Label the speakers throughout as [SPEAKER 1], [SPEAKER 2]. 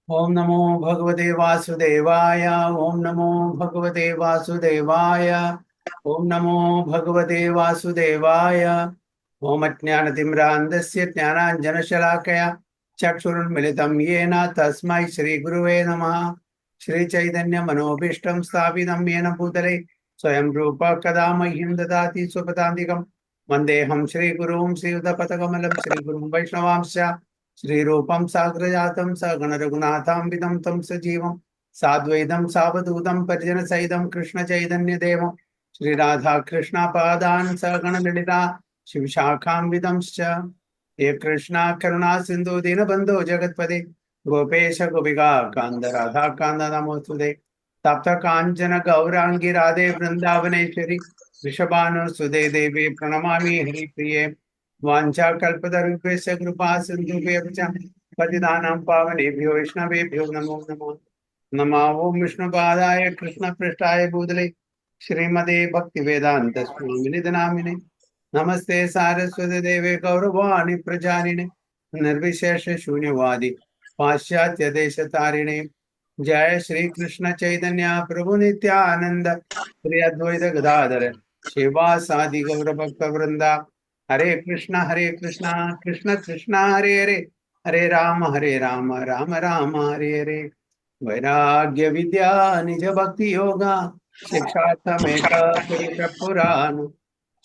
[SPEAKER 1] ओम नमो भगवते वासुदेवाय। ओम नमो भगवते वासुदेवाय। ओम नमो भगवते वासुदेवाय। ओम अज्ञानतिमिरान्धस्य ज्ञानाञ्जनशलाकया चक्षुरुन्मिलितं येन तस्मै श्रीगुरुवे नमः। श्रीचैतन्यमनोभीष्टं स्थापितं येन भूतले स्वयं रूप कदा मह्यं ददाति स्वपदान्तिकं वन्देऽहं श्रीगुरुं श्रीयुतपथकमलं श्रीगुरुं वैष्णवांश्च श्रीरूपं साग्रजातं सगण रघुनाथान्वितं तं सजीवं साद्वैतं सावधूतं परिजनसहितं कृष्णचैतन्यदेवं श्रीराधा कृष्णपादान् सगण ललिता शिवशाखान्वितंश्च हे कृष्णा करुणा सिन्धु दीनबन्धो जगत्पते गोपेश गोपिका कान्त राधा कान्त नमोस्तुते तप्त काञ्चन गौराङ्गी राधे वृन्दावनेश्वरी वृषभानुसुते देवी प्रणमामि हरिप्रिये वाञ्छाकल्पतरुभ्यश्च कृपा सिन्धुभ्यः च पतितानां पावनेभ्यो वैष्णवेभ्यो नमो नमः। नमः ओं विष्णुपादाय कृष्णपृष्ठाय भूतले श्रीमते भक्तिवेदान्त स्वामिनिधि नामिने नमस्ते सारस्वती देवे गौरवाणि प्रचारिणे निर्विशेष शून्यवादी पाश्चात्य देश तारिणे जय श्री कृष्ण चैतन्य प्रभु नित्यानंद श्री अद्वैत गदाधर शिवासादि गौर भक्त वृंदा हरे कृष्ण कृष्ण कृष्ण हरे हरे हरे राम राम राम हरे हरे। वैराग्य विद्या निज भक्ति योगा शिक्षार्थमेक पुरुष पुराण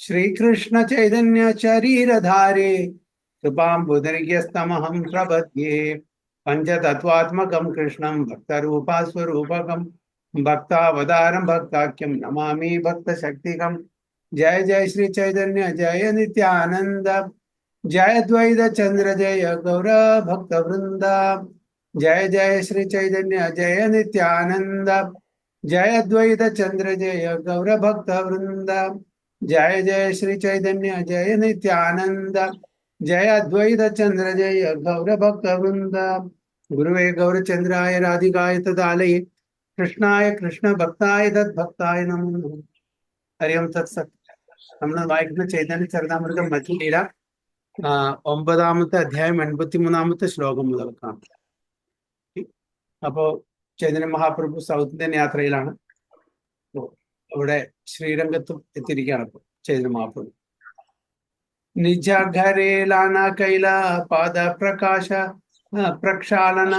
[SPEAKER 1] श्री कृष्ण चैतन्य शरीरधारे कृपाम्बुदर्ग्यस्तमहं प्रपद्ये पंचतत्त्वात्मकं कृष्णं भक्तरूपा स्वरूपकं भक्तावतारं भक्ताख्यं नमामि भक्तशक्तिकं। जय जय श्री चैतन्य जय नित्यानंद जय द्वैत चंद्र जय गौर भक्त वृंदा जय जय श्री चैतन्य जय नित्यानंद जय द्वैत चंद्र जय गौर भक्त वृंदा जय जय श्री चैतन्य जय नित्यानंद जय अद्वैत चंद्र जय गौर भक्त वृंद। गुरुवे गौरचंद्राय राधिकाय तदालये कृष्णाय कृष्ण भक्ताय तद्भक्ताय नमो नमः। हरि ओम तत्सत्। നമ്മൾ വായിക്കുന്ന ചൈതന്യ ചരിതാമൃതം മധ്യലീല 9ാമത്തെ അധ്യായം 83ാമത്തെ ശ്ലോകം മുതൽ കാണാം. അപ്പോ ചൈതന്യ മഹാപ്രഭു സൗത്ത് ഇന്ത്യൻ യാത്രയിലാണ്. അവിടെ ശ്രീരംഗത്തും എത്തിയിരിക്കുകയാണ്. ഇപ്പോൾ ചൈതന്യ മഹാപ്രഭു निज घरे लाना कैला पाद प्रकाश प्रक्षालन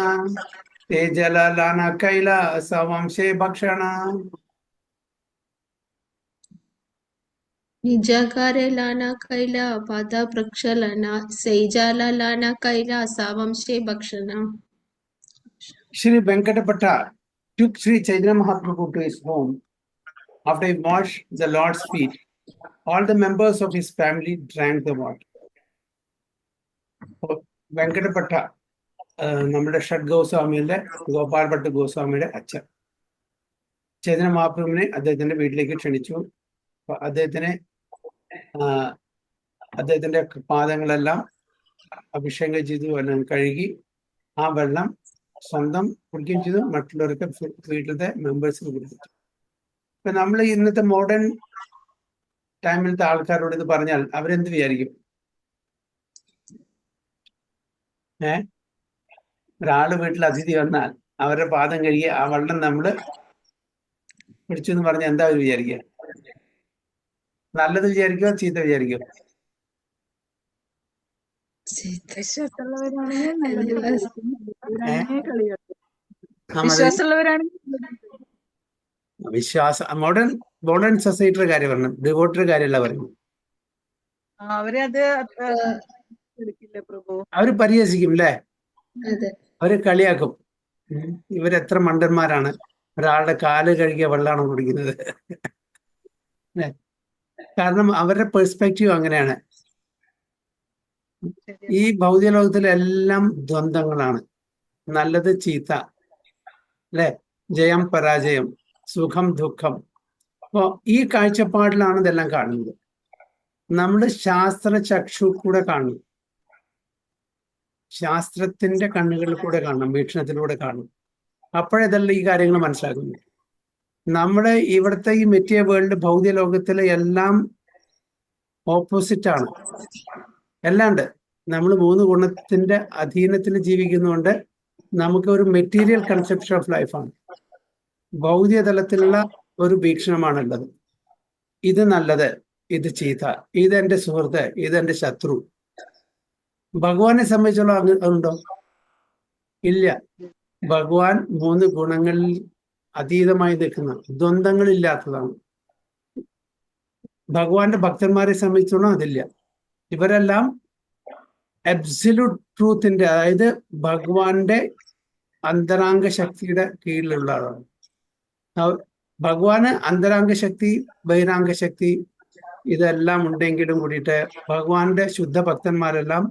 [SPEAKER 1] तेजल लाना कैला सवंशे भक्षण
[SPEAKER 2] ನಿಜಾಗಾರೆ ಲಾನ ಕೈಲ ಪಾದ ಪ್ರಕ್ಷಾಲನ ಸೈಜಾಲ ಲಾನ ಕೈಲ ಸಾವಂಶೆ ಭಕ್ಷಣ.
[SPEAKER 1] Shri Venkatapata took Sri Chaitanya Mahaprabhu to his home. After he washed the Lord's feet, all the members of his family drank the water. വെങ്കടപ്പെട്ട നമ്മുടെ ഷഡ് ഗോസ്വാമിയുടെ ഗോപാൽ ഭട്ട് ഗോസ്വാമിയുടെ അച്ഛൻ ചൈതന്യ മഹാപ്രഭുവിനെ അദ്ദേഹത്തിന്റെ വീട്ടിലേക്ക് ക്ഷണിച്ചു. അദ്ദേഹത്തിന്റെ പാദങ്ങളെല്ലാം അഭിഷേകം ചെയ്തു, വെള്ളം കഴുകി ആ വെള്ളം സ്വന്തം കുടിക്കുകയും ചെയ്തു, മറ്റുള്ളവർക്ക് വീട്ടിലത്തെ മെമ്പേഴ്സിന് കൊടുത്തു. ഇപ്പൊ നമ്മൾ ഇന്നത്തെ മോഡേൺ ടൈമിലത്തെ ആൾക്കാരോട് ഇത് പറഞ്ഞാൽ അവരെന്ത് വിചാരിക്കും? ഒരാള് വീട്ടിൽ അതിഥി വന്നാൽ അവരുടെ പാദം കഴുകി ആ വെള്ളം നമ്മള് പിടിച്ചു എന്ന് പറഞ്ഞാൽ എന്താ അവർ വിചാരിക്കുക? നല്ലത് വിചാരിക്കോ ചീത്ത വിചാരിക്കോ? വിശ്വാസം മോഡേൺ സൊസൈറ്റിയുടെ കാര്യം പറഞ്ഞു, ഡിവോട്ടറി കാര്യമല്ല പറഞ്ഞു. അവര് പരിഹസിക്കും അല്ലേ? അവര് കളിയാക്കും, ഇവരെത്ര മണ്ടന്മാരാണ്, ഒരാളുടെ കാല് കഴുകിയ വെള്ളമാണ് കുടിക്കുന്നത്. കാരണം അവരുടെ പെർസ്പെക്റ്റീവ് അങ്ങനെയാണ്. ഈ ഭൗതിക ലോകത്തിലെല്ലാം ദ്വന്ദ്ങ്ങളാണ്, നല്ലത് ചീത്ത അല്ലെ, ജയം പരാജയം, സുഖം ദുഃഖം. അപ്പോ ഈ കാഴ്ചപ്പാടിലാണ് ഇതെല്ലാം കാണുന്നത്. നമ്മൾ ശാസ്ത്ര ചക്ഷു കൂടെ കാണും, ശാസ്ത്രത്തിന്റെ കണ്ണുകളിൽ കൂടെ കാണണം, വീക്ഷണത്തിലൂടെ കാണും. അപ്പോഴെല്ലാം ഈ കാര്യങ്ങൾ മനസ്സിലാക്കുന്നു. നമ്മുടെ ഇവിടുത്തെ ഈ മെറ്റീരിയൽ വേൾഡ് ഭൗതിക ലോകത്തിലെ എല്ലാം ഓപ്പോസിറ്റ് ആണ്. അല്ലാണ്ട് നമ്മൾ മൂന്ന് ഗുണത്തിന്റെ അധീനത്തിൽ ജീവിക്കുന്നതുകൊണ്ട് നമുക്ക് ഒരു മെറ്റീരിയൽ കൺസെപ്ഷൻ ഓഫ് ലൈഫാണ്, ഭൗതിക തലത്തിലുള്ള ഒരു വീക്ഷണമാണുള്ളത്. ഇത് നല്ലത്, ഇത് ചീത്ത, ഇതെന്റെ സുഹൃത്ത്, ഇതെന്റെ ശത്രു. ഭഗവാനെ സംബന്ധിച്ചുള്ള അതുണ്ടോ? ഇല്ല. ഭഗവാൻ മൂന്ന് ഗുണങ്ങളിൽ അതീതമായി നിൽക്കുന്ന ദ്വന്ദ്ങ്ങളില്ലാത്തതാണ്. ഭഗവാന്റെ ഭക്തന്മാരെ സംബന്ധിച്ചോളം അതില്ല. ഇവരെല്ലാം അബ്സല്യൂട്ട് ട്രൂത്തിന്റെ, അതായത് ഭഗവാന്റെ അന്തരാംഗ ശക്തിയുടെ കീഴിലുള്ള ആളാണ്. ഭഗവാന് അന്തരാംഗ ശക്തി, ബഹിരാംഗ ശക്തി ഇതെല്ലാം ഉണ്ടെങ്കിലും കൂടിയിട്ട് ഭഗവാന്റെ ശുദ്ധ ഭക്തന്മാരെല്ലാം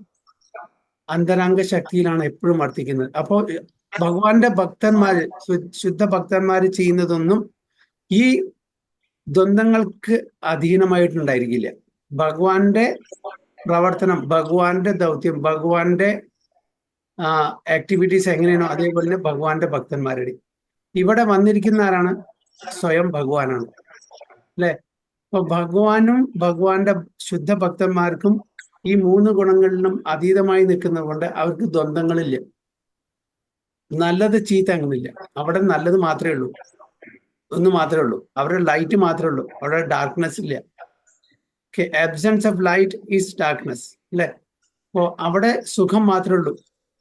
[SPEAKER 1] അന്തരാംഗ ശക്തിയിലാണ് എപ്പോഴും വർത്തിക്കുന്നത്. അപ്പോൾ ഭഗവാന്റെ ഭക്തന്മാര്, ശുദ്ധ ഭക്തന്മാര് ചെയ്യുന്നതൊന്നും ഈ ദ്വന്ദ്ങ്ങൾക്ക് അധീനമായിട്ടുണ്ടായിരിക്കില്ല. ഭഗവാന്റെ പ്രവർത്തനം, ഭഗവാന്റെ ദൗത്യം, ഭഗവാന്റെ ആക്ടിവിറ്റീസ് എങ്ങനെയാണോ അതേപോലെ തന്നെ ഭഗവാന്റെ ഭക്തന്മാരുടെ ഇവിടെ വന്നിരിക്കുന്ന ആരാണ്? സ്വയം ഭഗവാനാണ്, അല്ലെ? അപ്പൊ ഭഗവാനും ഭഗവാന്റെ ശുദ്ധ ഭക്തന്മാർക്കും ഈ മൂന്ന് ഗുണങ്ങളിലും അതീതമായി നിൽക്കുന്നത് കൊണ്ട് അവർക്ക് ദ്വന്ദ്ങ്ങളില്ല. നല്ലത് ചീത്ത അങ്ങനില്ല. അവിടെ നല്ലത് മാത്രമേ ഉള്ളൂ, ഒന്ന് മാത്രമേ ഉള്ളൂ. അവരുടെ ലൈറ്റ് മാത്രമേ ഉള്ളൂ, അവിടെ ഡാർക്ക്നെസ് ഇല്ല. Absence of light is darkness, അല്ലെ? അപ്പോ അവിടെ സുഖം മാത്രമേ ഉള്ളൂ,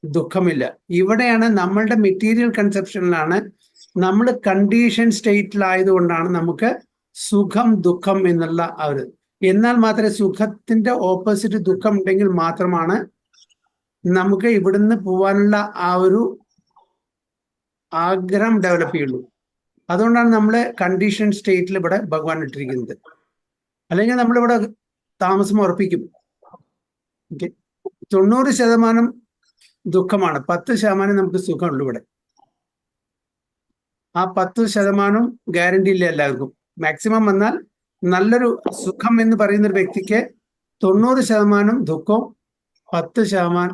[SPEAKER 1] ദുഃഖമില്ല. ഇവിടെയാണ് നമ്മളുടെ മെറ്റീരിയൽ കൺസെപ്ഷനിലാണ്, നമ്മൾ കണ്ടീഷൻ സ്റ്റേറ്റിലായതുകൊണ്ടാണ് നമുക്ക് സുഖം ദുഃഖം എന്നുള്ള ഒരു. എന്നാൽ മാത്രമേ സുഖത്തിന്റെ ഓപ്പോസിറ്റ് ദുഃഖം ഉണ്ടെങ്കിൽ മാത്രമാണ് നമുക്ക് ഇവിടുന്ന് പോവാനുള്ള ആ ഒരു ആഗ്രഹം ഡെവലപ്പ് ചെയ്യുള്ളൂ. അതുകൊണ്ടാണ് നമ്മൾ കണ്ടീഷൻ സ്റ്റേറ്റിൽ ഇവിടെ ഭഗവാൻ ഇട്ടിരിക്കുന്നത്. അല്ലെങ്കിൽ നമ്മളിവിടെ താമസം ഉറപ്പിക്കും. 90% ദുഃഖമാണ്, 10% നമുക്ക് സുഖമുള്ളൂ ഇവിടെ. ആ 10% ഗ്യാരണ്ടി ഇല്ല എല്ലാവർക്കും. മാക്സിമം വന്നാൽ നല്ലൊരു സുഖം എന്ന് പറയുന്ന ഒരു വ്യക്തിക്ക് 90% ദുഃഖവും 10%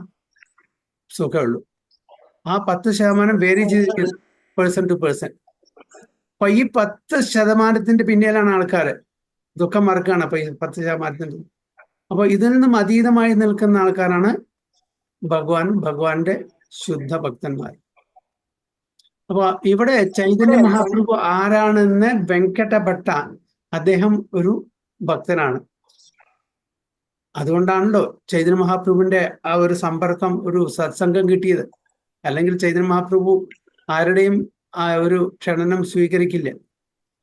[SPEAKER 1] സുഖമുള്ളൂ. ആ 10% വേരി ചെയ്ത് പേഴ്സൺ ടു പേഴ്സൺ. അപ്പൊ ഈ 10% പിന്നിലാണ് ആൾക്കാർ ദുഃഖം മറക്കുകയാണ്. അപ്പൊ ഈ 10%. അപ്പൊ ഇതിൽ നിന്നും അതീതമായി നിൽക്കുന്ന ആൾക്കാരാണ് ഭഗവാനും ഭഗവാന്റെ ശുദ്ധ ഭക്തന്മാർ. അപ്പൊ ഇവിടെ ചൈതന്യ മഹാപ്രഭു ആരാണെന്ന് വെങ്കടഭട്ട, അദ്ദേഹം ഒരു ഭക്തനാണ്. അതുകൊണ്ടാണല്ലോ ചൈതന്യ മഹാപ്രഭുവിന്റെ ആ ഒരു സമ്പർക്കം, ഒരു സത്സംഗം കിട്ടിയത്. അല്ലെങ്കിൽ ചൈതന്യ മഹാപ്രഭു ആരുടെയും ആ ഒരു ക്ഷണനം സ്വീകരിക്കില്ല.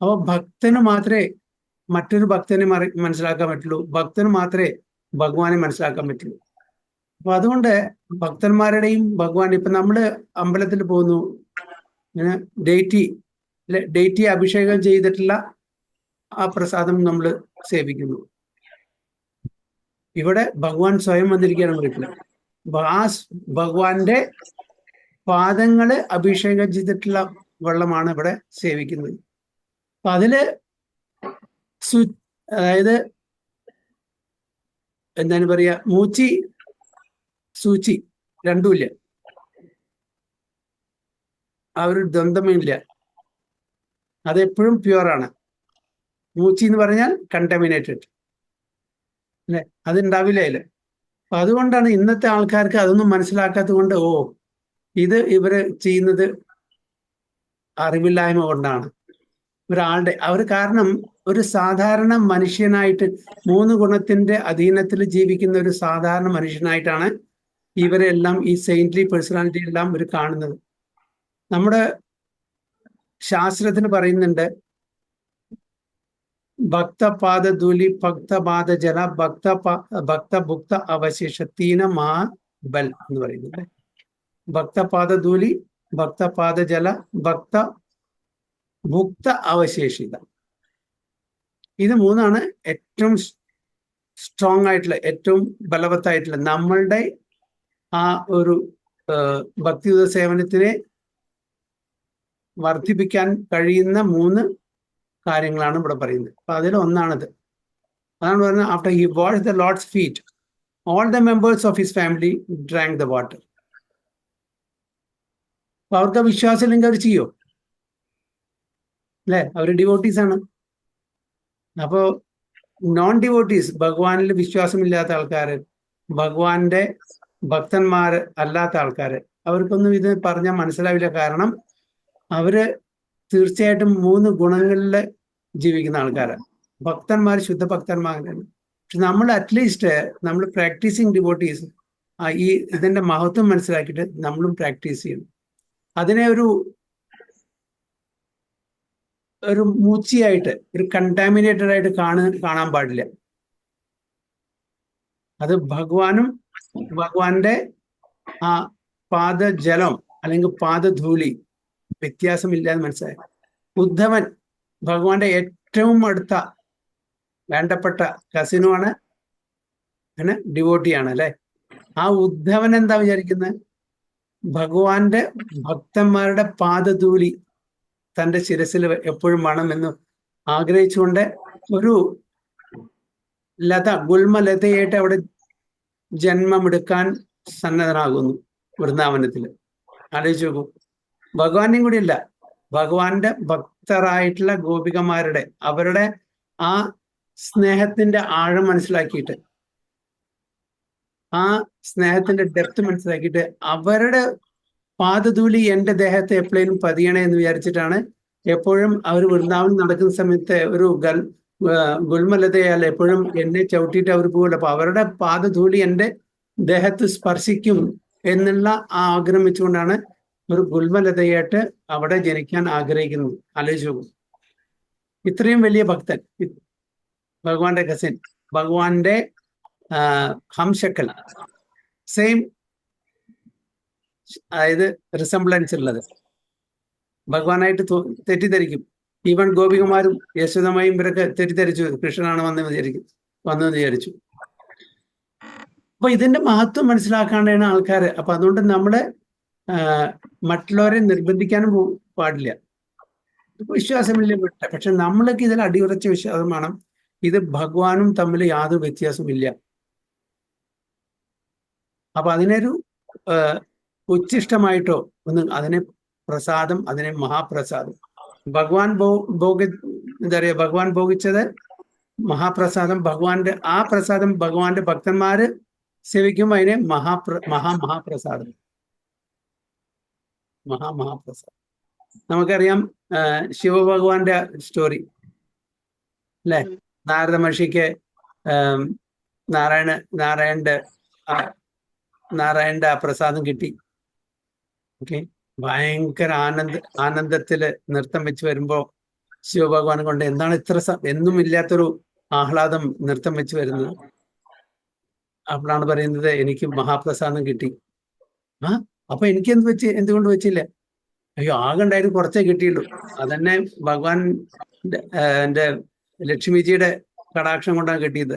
[SPEAKER 1] അപ്പോൾ ഭക്തന് മാത്രമേ മറ്റൊരു ഭക്തനെ മനസ്സിലാക്കാൻ പറ്റുള്ളൂ, ഭക്തന് മാത്രമേ ഭഗവാനെ മനസ്സിലാക്കാൻ പറ്റുള്ളൂ. അപ്പൊ അതുകൊണ്ട് ഭക്തന്മാരുടെയും ഭഗവാൻ, ഇപ്പൊ നമ്മള് അമ്പലത്തിൽ പോകുന്നു, ഡേറ്റി അഭിഷേകം ചെയ്തിട്ടുള്ള ആ പ്രസാദം നമ്മൾ സേവിക്കുന്നു. ഇവിടെ ഭഗവാൻ സ്വയം വന്നിരിക്കുകയാണ് വീട്ടില്. ആ ഭഗവാന്റെ പാദങ്ങള് അഭിഷേകം ചെയ്തിട്ടുള്ള വെള്ളമാണ് ഇവിടെ സേവിക്കുന്നത്. അപ്പൊ അതില് അതായത് എന്താണ് പറയാ, മൂച്ചി സൂചി രണ്ടുമില്ല, ആ ഒരു ദ്വന്ദ്മില്ല. അതെപ്പോഴും പ്യുവറാണ്. മൂച്ചി എന്ന് പറഞ്ഞാൽ കണ്ടമിനേറ്റഡ്, അല്ലെ? അതുണ്ടാവില്ല അതില്. അപ്പൊ അതുകൊണ്ടാണ് ഇന്നത്തെ ആൾക്കാർക്ക് അതൊന്നും മനസ്സിലാക്കാത്തത് കൊണ്ട്, ഓ ഇത് ഇവര് ചെയ്യുന്നത് അറിവില്ലായ്മ കൊണ്ടാണ്. അവർ കാരണം ഒരു സാധാരണ മനുഷ്യനായിട്ട്, മൂന്ന് ഗുണത്തിന്റെ അധീനത്തിൽ ജീവിക്കുന്ന ഒരു സാധാരണ മനുഷ്യനായിട്ടാണ് ഇവരെല്ലാം, ഈ സെയിന്റ്ലി പേഴ്സണാലിറ്റി എല്ലാം ഇവർ കാണുന്നത്. നമ്മുടെ ശാസ്ത്രത്തിന് പറയുന്നുണ്ട്, ഭക്തപാദധൂലി ഭക്തപാദ ജല ഭക്തഭുക്ത അവശേഷത്തീന മാ ബൽ എന്ന് പറയുന്നുണ്ട്. ഭക്തപാദധൂലി ഭക്തപാദ ജല ഭക്തഭുക്ത അവശേഷിത. ഇത് മൂന്നാണ് ഏറ്റവും സ്ട്രോങ് ആയിട്ടുള്ള, ഏറ്റവും ബലവത്തായിട്ടുള്ള, നമ്മളുടെ ആ ഒരു ഭക്തിയുത സേവനത്തിനെ വർദ്ധിപ്പിക്കാൻ കഴിയുന്ന 3 കാര്യങ്ങളാണ് ഇവിടെ പറയുന്നത്. അപ്പൊ അതിൽ ഒന്നാണത്. അതാണ് പറയുന്നത്, after he washed the Lord's feet all the members of his family drank the water. അപ്പൊ അവർക്ക് വിശ്വാസം ഇല്ലെങ്കിൽ അവർ ചെയ്യോ? അല്ലെ? അവർ ഡിവോട്ടീസ് ആണ്. അപ്പോ നോൺ ഡിവോട്ടീസ്, ഭഗവാനിൽ വിശ്വാസമില്ലാത്ത ആൾക്കാർ, ഭഗവാന്റെ ഭക്തന്മാർ അല്ലാത്ത ആൾക്കാര് അവർക്കൊന്നും ഇത് പറഞ്ഞാൽ മനസ്സിലാവില്ല. കാരണം അവര് തീർച്ചയായിട്ടും 3 ഗുണങ്ങളിൽ ജീവിക്കുന്ന ആൾക്കാരാണ്. ഭക്തന്മാർ ശുദ്ധ ഭക്തന്മാരാണ്. പക്ഷെ നമ്മൾ അറ്റ്ലീസ്റ്റ് നമ്മൾ പ്രാക്ടീസിങ് ഡിവോട്ടീസ് ഈ ഇതിന്റെ മഹത്വം മനസ്സിലാക്കിയിട്ട് നമ്മളും പ്രാക്ടീസ് ചെയ്യണം. അതിനെ ഒരു മൂച്ചിയായിട്ട്, ഒരു കണ്ടാമിനേറ്റഡ് ആയിട്ട് കാണാൻ പാടില്ല. അത് ഭഗവാനും ഭഗവാന്റെ ആ പാദജലം അല്ലെങ്കിൽ പാദധൂളി വ്യത്യാസമില്ലാന്ന് മനസ്സിലായി. ഉദ്ധവൻ ഭഗവാന്റെ ഏറ്റവും അടുത്ത വേണ്ടപ്പെട്ട കസിനുമാണ്, അങ്ങനെ ഡിവോട്ടിയാണ് അല്ലെ. ആ ഉദ്ധവൻ എന്താ വിചാരിക്കുന്നത്? ഭഗവാന്റെ ഭക്തന്മാരുടെ പാദധൂളി തന്റെ ശിരസിൽ എപ്പോഴും വേണമെന്ന് ആഗ്രഹിച്ചുകൊണ്ട് ഒരു ഗുൽമലതയായിട്ട് അവിടെ ജന്മമെടുക്കാൻ സന്നദ്ധനാകുന്നു വൃന്ദാവനത്തിൽ. ആലോചിച്ച് നോക്കൂ, ഭഗവാന്റെയും കൂടി ഇല്ല, ഭഗവാന്റെ ഭക്തരായിട്ടുള്ള ഗോപികമാരുടെ അവരുടെ ആ സ്നേഹത്തിന്റെ ആഴം മനസ്സിലാക്കിയിട്ട്, ആ സ്നേഹത്തിന്റെ ഡെപ്ത് മനസ്സിലാക്കിയിട്ട് അവരുടെ പാദധൂളി എന്റെ ദേഹത്തെ എപ്പോഴും പതിയണേ എന്ന് വിചാരിച്ചിട്ടാണ് എപ്പോഴും അവർ വൃന്ദാവനം നടക്കുന്ന സമയത്ത് ഒരു ഗുൽമലതയാൽ എപ്പോഴും എന്നെ ചവിട്ടിയിട്ട് അവർ പോകില്ല. അപ്പൊ അവരുടെ പാദധൂളി എന്റെ ദേഹത്ത് സ്പർശിക്കും എന്നുള്ള ആ ആഗ്രഹം വെച്ചുകൊണ്ടാണ് ഒരു ഗുൽമലതയായിട്ട് അവിടെ ജനിക്കാൻ ആഗ്രഹിക്കുന്നത്. ആലോചിച്ച് നോക്കും, ഇത്രയും വലിയ ഭക്തൻ, ഭഗവാന്റെ കസിൻ, ഭഗവാന്റെ ഹംശക്കൽ, സെയിം അതായത് റിസംബ്ലൻസ് ഉള്ളത്, ഭഗവാനായിട്ട് തെറ്റിദ്ധരിക്കും. ഈവൻ ഗോപികമാരും യശോദമായും ഇവരൊക്കെ തെറ്റിദ്ധരിച്ചു കൃഷ്ണനാണ് വന്നെന്ന് വിചാരിച്ചു. അപ്പൊ ഇതിന്റെ മഹത്വം മനസ്സിലാക്കാണ്ടാണ് ആൾക്കാർ. അപ്പൊ അതുകൊണ്ട് നമ്മള് മറ്റുള്ളവരെ നിർബന്ധിക്കാനും പാടില്ല. വിശ്വാസമില്ല വിട്ടെ, പക്ഷെ നമ്മളൊക്കെ ഇതിൽ അടിയുറച്ച വിശ്വാസം വേണം. ഇത് ഭഗവാനും തമ്മിൽ യാതൊരു വ്യത്യാസമില്ല. അപ്പൊ അതിനൊരു ഉച്ഛിഷ്ടമായിട്ടോ ഒന്നും, അതിനെ പ്രസാദം, അതിനെ മഹാപ്രസാദം. ഭഗവാൻ എന്താ പറയാ, ഭഗവാൻ ഭോഗിച്ചത് മഹാപ്രസാദം. ഭഗവാന്റെ ആ പ്രസാദം ഭഗവാന്റെ ഭക്തന്മാര് സേവിക്കുമ്പോൾ അതിനെ മഹാപ്രസാദം, മഹാപ്രസാദം. നമുക്കറിയാം ശിവഭഗവാന്റെ സ്റ്റോറി അല്ലെ. നാരദ മഹർഷിക്ക് നാരായണന്റെ ആ പ്രസാദം കിട്ടി. ഓക്കെ, ഭയങ്കര ആനന്ദത്തില് നൃത്തം വെച്ച് വരുമ്പോ ശിവഭഗവാൻ കൊണ്ട് എന്താണ് ഇത്ര എന്നും ഇല്ലാത്തൊരു ആഹ്ലാദം നൃത്തം വെച്ച് വരുന്നത്. അപ്പോഴാണ് പറയുന്നത് എനിക്ക് മഹാപ്രസാദം കിട്ടി. അപ്പൊ എനിക്ക് എന്തുകൊണ്ട് വെച്ചില്ല? അയ്യോ, ആകെ ഉണ്ടായിരുന്നു, കുറച്ചേ കിട്ടിയുള്ളൂ. അതന്നെ ഭഗവാൻ എന്റെ ലക്ഷ്മിജിയുടെ കടാക്ഷം കൊണ്ടാണ് കിട്ടിയത്.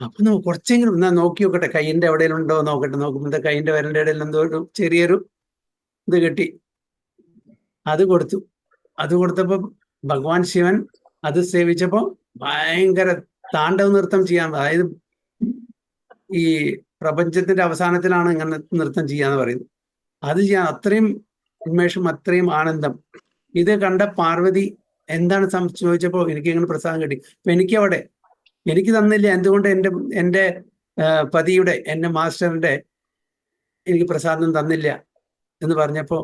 [SPEAKER 1] അപ്പൊ നമുക്ക് കുറച്ചെങ്കിലും എന്നാ നോക്കി നോക്കട്ടെ, കൈയിന്റെ എവിടെയെങ്കിലും ഉണ്ടോ നോക്കട്ടെ. നോക്കുമ്പോൾ കൈയിന്റെ വിരലിന്റെ ഇടയിൽ എന്തോ ഒരു ചെറിയൊരു ഇത് കിട്ടി. അത് കൊടുത്തപ്പോ ഭഗവാൻ ശിവൻ അത് സേവിച്ചപ്പോ ഭയങ്കര താണ്ഡവ നൃത്തം ചെയ്യാൻ, അതായത് ഈ പ്രപഞ്ചത്തിന്റെ അവസാനത്തിലാണ് ഇങ്ങനെ നൃത്തം ചെയ്യാന്ന് പറയുന്നത്. അത് ചെയ്യാൻ അത്രയും ഉന്മേഷം, അത്രയും ആനന്ദം. ഇത് കണ്ട പാർവതി എന്താണ് ചോദിച്ചപ്പോ എനിക്ക് ഇങ്ങനെ പ്രസാദം കിട്ടി. അപ്പൊ എനിക്ക് തന്നില്ല, എന്തുകൊണ്ട് എൻ്റെ പതിയുടെ, എൻ്റെ മാസ്റ്ററിന്റെ എനിക്ക് പ്രസാദം തന്നില്ല എന്ന് പറഞ്ഞപ്പോ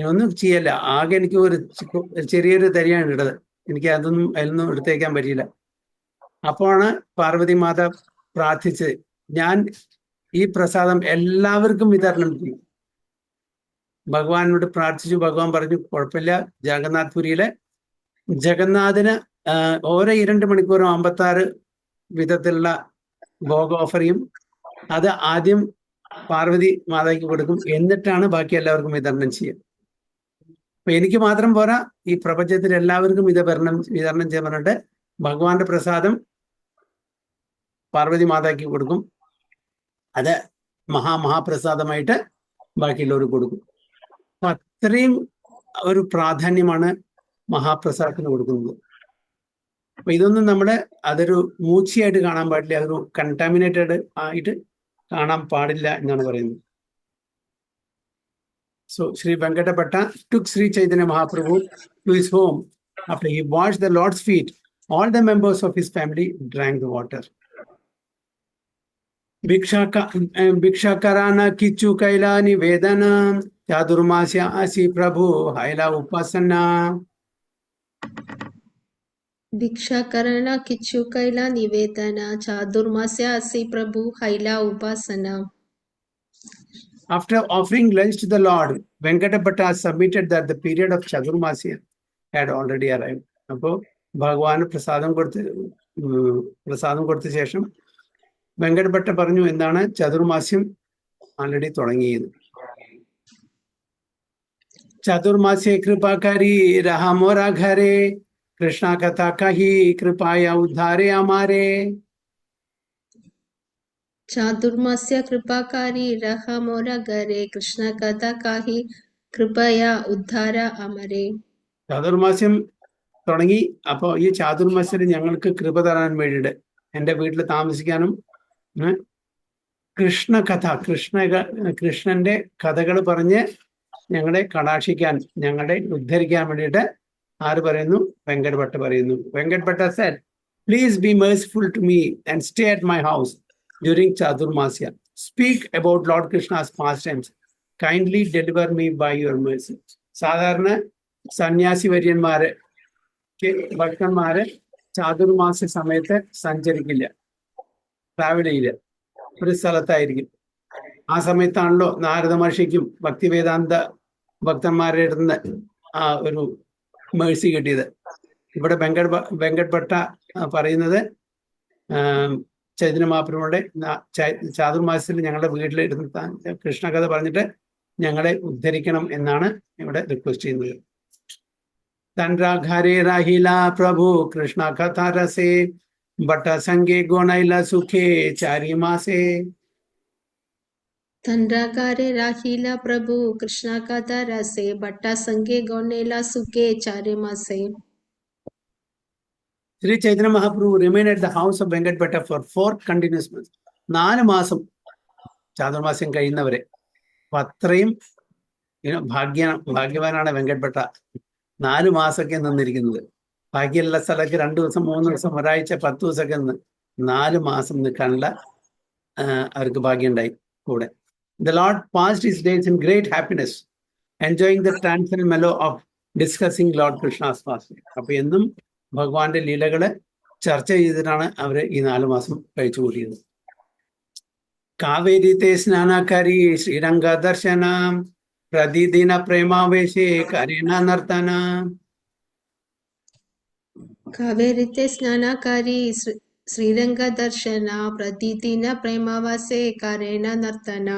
[SPEAKER 1] ഒന്നും ചെയ്യല്ല, ആകെ എനിക്ക് ഒരു ചെറിയൊരു തരിയാണ് ഇടത്, എനിക്ക് അതിലൊന്നും എടുത്തേക്കാൻ പറ്റിയില്ല. അപ്പോഴാണ് പാർവതി മാത പ്രാർത്ഥിച്ച് ഞാൻ ഈ പ്രസാദം എല്ലാവർക്കും വിതരണം ചെയ്യും. ഭഗവാനോട് പ്രാർത്ഥിച്ചു. ഭഗവാൻ പറഞ്ഞു കുഴപ്പമില്ല, ജഗന്നാഥ്പുരിയിലെ ജഗന്നാഥിന് ഓരോ 2 മണിക്കൂറും 56 വിധത്തിലുള്ള ഭോഗ ഓഫർ ചെയ്യും. അത് ആദ്യം പാർവതി മാതായ്ക്ക് കൊടുക്കും, എന്നിട്ടാണ് ബാക്കി എല്ലാവർക്കും വിതരണം ചെയ്യുക. അപ്പൊ എനിക്ക് മാത്രം പോരാ, ഈ പ്രപഞ്ചത്തിൽ എല്ലാവർക്കും ഇത് വിതരണം ചെയ്യാൻ പറഞ്ഞിട്ട് ഭഗവാന്റെ പ്രസാദം പാർവതി മാതായ്ക്ക് കൊടുക്കും. അത് മഹാപ്രസാദമായിട്ട് ബാക്കിയുള്ളവർക്ക് കൊടുക്കും. അപ്പൊ അത്രയും ഒരു പ്രാധാന്യമാണ് മഹാപ്രസാദത്തിന് കൊടുക്കുന്നത്. അപ്പൊ ഇതൊന്നും അതൊരു മൂച്ചിയായിട്ട് കാണാൻ പാടില്ല, അതൊരു കണ്ടാമിനേറ്റഡ് ആയിട്ട് കാണാൻ പാടില്ല എന്നാണ് പറയുന്നത്. So Sri Venkatapata took Sri Chaitanya Mahaprabhu to his home. After he washed the Lord's feet, all the members of his family drank the water. भिक्षाकराना किच्चु कैला निवेदन चातुर्मास्य असि प्रभु हैला उपासना.
[SPEAKER 2] भिक्षाकरण किच्छु कैला निवेदन चातुर्मास्य असि प्रभु हैला उपासना.
[SPEAKER 1] After offering lunch to the Lord, Venkatapata submitted that the period of Chaturmasya had already arrived. അപ്പോൾ ഭഗവാന് പ്രസാദം കൊടുത്ത ശേഷം വെങ്കടഭട്ട പറഞ്ഞു എന്താണ് ചതുർമാസ്യം ആൾറെഡി തുടങ്ങിയത്. ചതുർമാസ്യ കൃപാകാരി രഹാമോരാ ഘരെ കൃഷ്ണ കഥ കഹി കൃപായ ഉദ്ധാരെ അമാരെ.
[SPEAKER 2] चातुर्मास्य कृपाकारी रहा मोरा घरे कृष्ण कथा काही कृपया उद्धार अमरे.
[SPEAKER 1] ചതുർമാസ്യം തുടങ്ങി. അപ്പോൾ ഈ ചാതുർമാസ്യത്തിൽ ഞങ്ങൾക്ക് കൃപ തരാൻ വേണ്ടിയിട്ട് എൻ്റെ വീട്ടിൽ താമസിക്കാനും കൃഷ്ണകഥ കൃഷ്ണന്റെ കഥകൾ പറഞ്ഞ് ഞങ്ങളെ കടാക്ഷിക്കാൻ ഞങ്ങളെ ഉദ്ധരിക്കാൻ വേണ്ടിയിട്ട് ആര് പറയുന്നു? വെങ്കടഭട്ട പറയുന്നു. വെങ്കടഭട്ട said, please be merciful to me and stay at my house during Chaturmasya. Speak about Lord Krishna's pastimes. Kindly deliver me by your mercy. സാധാരണ സന്യാസി വര്യന്മാര് ഭക്തന്മാര് ചാതുർമാസ സമയത്ത് സഞ്ചരിക്കില്ല, ട്രാവൽ ചെയ്യില്ല, ഒരു സ്ഥലത്തായിരിക്കും. ആ സമയത്താണല്ലോ നാരദ മഹർഷിക്കും ഭക്തിവേദാന്ത ഭക്തന്മാരുടെ അടുത്ത് ആ ഒരു മേഴ്സി കിട്ടിയത്. ഇവിടെ വെങ്കടഭട്ട പറയുന്നത് ചൈതന്യ മഹാപ്രഭുവിടെ ചാതുർമാസത്തിൽ ഞങ്ങളുടെ വീട്ടിലിരുന്ന് കൃഷ്ണകഥ പറഞ്ഞിട്ട് ഞങ്ങളെ ഉദ്ധരിക്കണം എന്നാണ് ഇവിടെ റിക്വസ്റ്റ് ചെയ്യുന്നത്. തൻരാഘാരേ രാഹില പ്രഭു കൃഷ്ണ കഥ രസേ ഭട്ട സംഗേ ഗുണൈല സുഖേ ചാരി മാസേ.
[SPEAKER 2] തൻരാകാരെ രാഹില പ്രഭു കൃഷ്ണ കഥ രസേ ഭട്ട സംഗേ ഗുണൈല സുഖേ ചാരി മാസേ.
[SPEAKER 1] Sri Chaitanya Mahaprabhu remained at the house of Venkatapata for 4 continuous months. 4 മാസം ചാതുർമാസ്യം കഴിയുന്നവരെ. അപ്പൊ അത്രയും ഭാഗ്യവാനാണ് വെങ്കടഭട്ട. 4 മാസമൊക്കെ നിന്നിരിക്കുന്നത്. ബാക്കിയുള്ള സ്ഥലത്ത് 2 ദിവസം 3 ദിവസം ഒരാഴ്ച 10 ദിവസമൊക്കെ നിന്ന് 4 മാസം നിൽക്കാനുള്ള അവർക്ക് ഭാഗ്യം ഉണ്ടായി കൂടെ. The Lord passed his days in great happiness, enjoying the transcendental mellow of discussing Lord Krishna's past. അപ്പൊ എന്നും ഭഗവാന്റെ ലീലകളെ ചർച്ച ചെയ്തിട്ടാണ് അവര് ഈ 4 മാസം കഴിച്ചു കൂട്ടിയത്. കാവേരി തേ സ്നാനകാരി ശ്രീരംഗ ദർശന പ്രതിദിന പ്രേമാവേശേ കരീന നർത്തന.
[SPEAKER 2] കാവേരിത്തെ സ്നാനകാരി ശ്രീരംഗ ദർശന പ്രതിദിന പ്രേമാവാസേ കരേണ നർത്തന.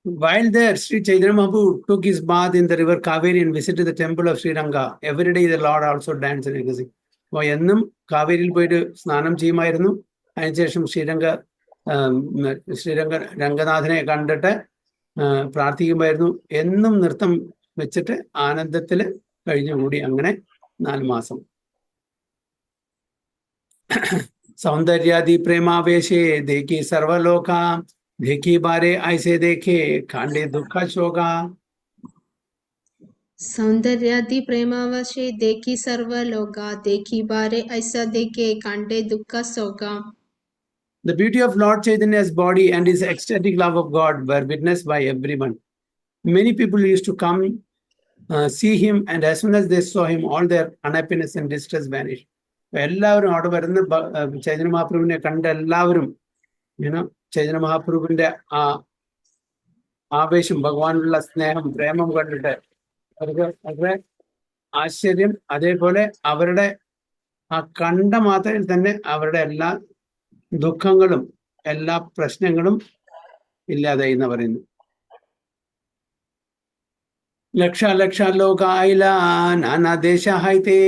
[SPEAKER 1] While there, Sri Chaitanya Mahaprabhu took his bath in the river Kaveri and visited the temple of Sri Ranga. Every day the Lord also danced and exercised. അപ്പോൾ എന്നും കാവേരിയിൽ പോയിട്ട് സ്നാനം ചെയ്യുമായിരുന്നു. അതിനുശേഷം ശ്രീരംഗ രംഗനാഥനെ കണ്ടിട്ട് പ്രാർത്ഥിക്കുമായിരുന്നു. എന്നും നൃത്തം വെച്ചിട്ട് ആനന്ദത്തിൽ കഴിഞ്ഞുകൂടി. അങ്ങനെ 4 മാസം. സൗന്ദര്യാദി പ്രേമാവേശേ ദേഖി സർവലോക देखी बारे ऐसे देखे खांडे दुख शोका.
[SPEAKER 2] सौंदर्यादि प्रेमावशे देखी सर्वलोका देखी बारे ऐसा देखे कांडे दुख शोका.
[SPEAKER 1] The beauty of Lord Chaitanya's body and his ecstatic love of God were witnessed by everyone. Many people used to come see him, and as soon as they saw him, all their unhappiness and distress vanished. എല്ലാവരും അവിടെ വരുന്ന ചൈതന്യ മഹാപ്രഭുവിനെ കണ്ട എല്ലാവരും ചൈതന്യ മഹാപ്രഭുവിന്റെ ആ ആവേശം, ഭഗവാനുള്ള സ്നേഹം, പ്രേമം കണ്ടിട്ട് അവർക്ക് വളരെ ആശ്ചര്യം. അതേപോലെ അവരുടെ ആ കണ്ട മാത്രയിൽ തന്നെ അവരുടെ എല്ലാ ദുഃഖങ്ങളും എല്ലാ പ്രശ്നങ്ങളും ഇല്ലാതായി എന്ന് പറയുന്നു. ലക്ഷ ലക്ഷ ലോക ആയില നാനാ ദേശ ഹൈതേ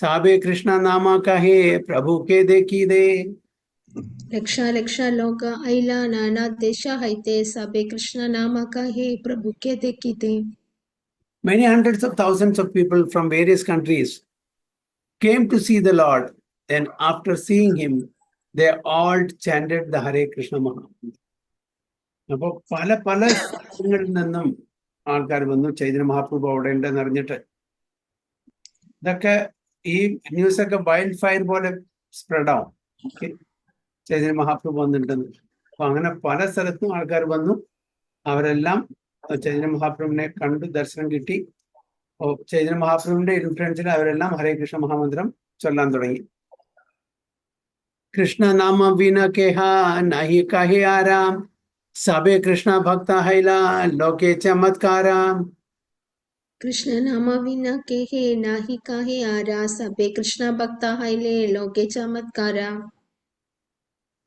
[SPEAKER 1] സാബേ കൃഷ്ണ നാമ കഹേ പ്രഭു കെ देखी दे.
[SPEAKER 2] ലക്ഷ ലക്ഷ ലോക ഐല നാനാ ദേശ ഹൈതേ സബേ കൃഷ്ണ നാമ കഹേ പ്രഭു കെ देखी दे.
[SPEAKER 1] Many hundreds of thousands of people from various countries came to see the Lord. Then after seeing him, they all chanted the Hare Krishna Mahamantra. അപ്പോൾ പല പല സ്ഥലങ്ങളിൽ നിന്നും ആൾക്കാർ വന്നു ചൈതന്യ മഹാപ്രഭു അവിടെ ഉണ്ടെന്ന് അറിഞ്ഞിട്ട്. ഇതൊക്കെ ഈ ന്യൂസൊക്കെ വൈൽഡ് ഫയർ പോലെ സ്പ്രെഡ് ആവും. ചൈതന്യ മഹാപ്രഭു വന്നിട്ടുണ്ടെന്ന്. അപ്പൊ അങ്ങനെ പല സ്ഥലത്തും ആൾക്കാർ വന്നു. അവരെല്ലാം ചൈതന്യ മഹാപ്രഭുവിനെ കണ്ടു, ദർശനം കിട്ടി. ചൈതന്യ മഹാപ്രഭുവിന്റെ ഇൻഫ്ലുവൻസിൽ അവരെല്ലാം ഹരേ കൃഷ്ണ മഹാമന്ത്രം ചൊല്ലാൻ തുടങ്ങി. കൃഷ്ണ നാമ വിന കേഹ നഹി കഹി ആരാം സബേ കൃഷ്ണ ഭക്ത ഹൈല ലോകേ ചമത്കാരാം.
[SPEAKER 2] Krishna nama vina kehe nahi kahe ara sabe Krishna bhakta haile loke chamatkara.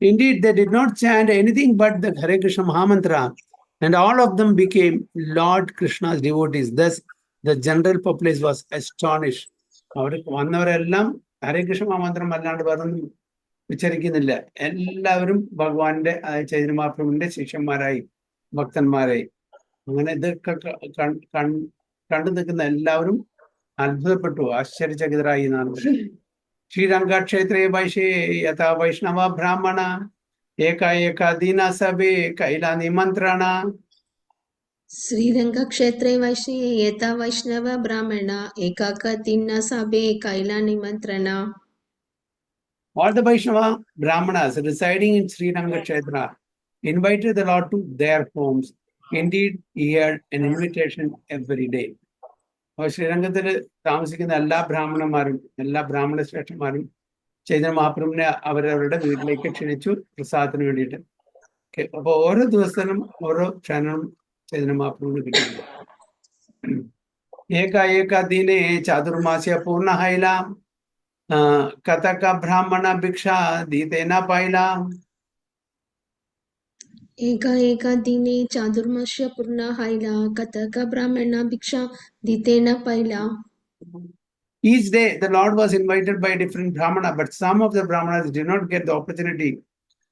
[SPEAKER 1] Indeed, they did not chant anything but the Hare Krishna Mahamantra, and all of them became Lord Krishna's devotees. Thus, the general populace was astonished. അവർക്ക് വന്നവരെല്ലാം ഹരേ കൃഷ്ണ മഹാമന്ത്രം അല്ലാണ്ട് വേറൊന്നും ഉച്ചരിക്കുന്നില്ല. എല്ലാവരും ഭഗവാന്റെ ചൈതന്യ മഹാപ്രഭുവിന്റെ ശിഷ്യന്മാരായി, ഭക്തന്മാരായി. അങ്ങനെ ഇതൊക്കെ കണ്ടു നിൽക്കുന്ന എല്ലാവരും അത്ഭുതപ്പെട്ടു, ആശ്ചര്യചകിതരായി എന്നാണ്. ശ്രീരംഗക്ഷേത്രേ വൈശേ യഥാ വൈഷ്ണവ ബ്രാഹ്മണ ഏക ദീന സഭേ കൈല നിമന്ത്രണ.
[SPEAKER 2] Sriranga kshetre vaishye yeta vaishnava brahmana ekaka dinna sabe kaila nimantrana.
[SPEAKER 1] All the Vaishnava Brahmanas residing in Sriranga Kshetra invited the Lord to their homes. Indeed, he had an invitation every day. അപ്പോൾ ശ്രീരംഗത്തിൽ താമസിക്കുന്ന എല്ലാ ബ്രാഹ്മണന്മാരും, എല്ലാ ബ്രാഹ്മണ ശ്രേഷ്ഠന്മാരും ചൈതന്യ മഹാപ്രഭുവിനെ അവരവരുടെ വീട്ടിലേക്ക് ക്ഷണിച്ചു പ്രസാദത്തിന് വേണ്ടിയിട്ട്. അപ്പൊ ഓരോ ദിവസത്തിനും ഓരോ ക്ഷണം ചൈതന്യ മഹാപ്രഭുവിന് കിട്ടുന്നു. ഏക ദിനേ ചാതുർമാസ്യ പൂർണ്ണ ഹൈല കഥക ബ്രാഹ്മണ ഭിക്ഷ ദീതേന പൈല.
[SPEAKER 2] Eka dine chadurmasya purna haila kataka brahmana bhiksha ditena paila.
[SPEAKER 1] Each day the Lord was invited by a different Brahmana, but some of the Brahmanas did not get the opportunity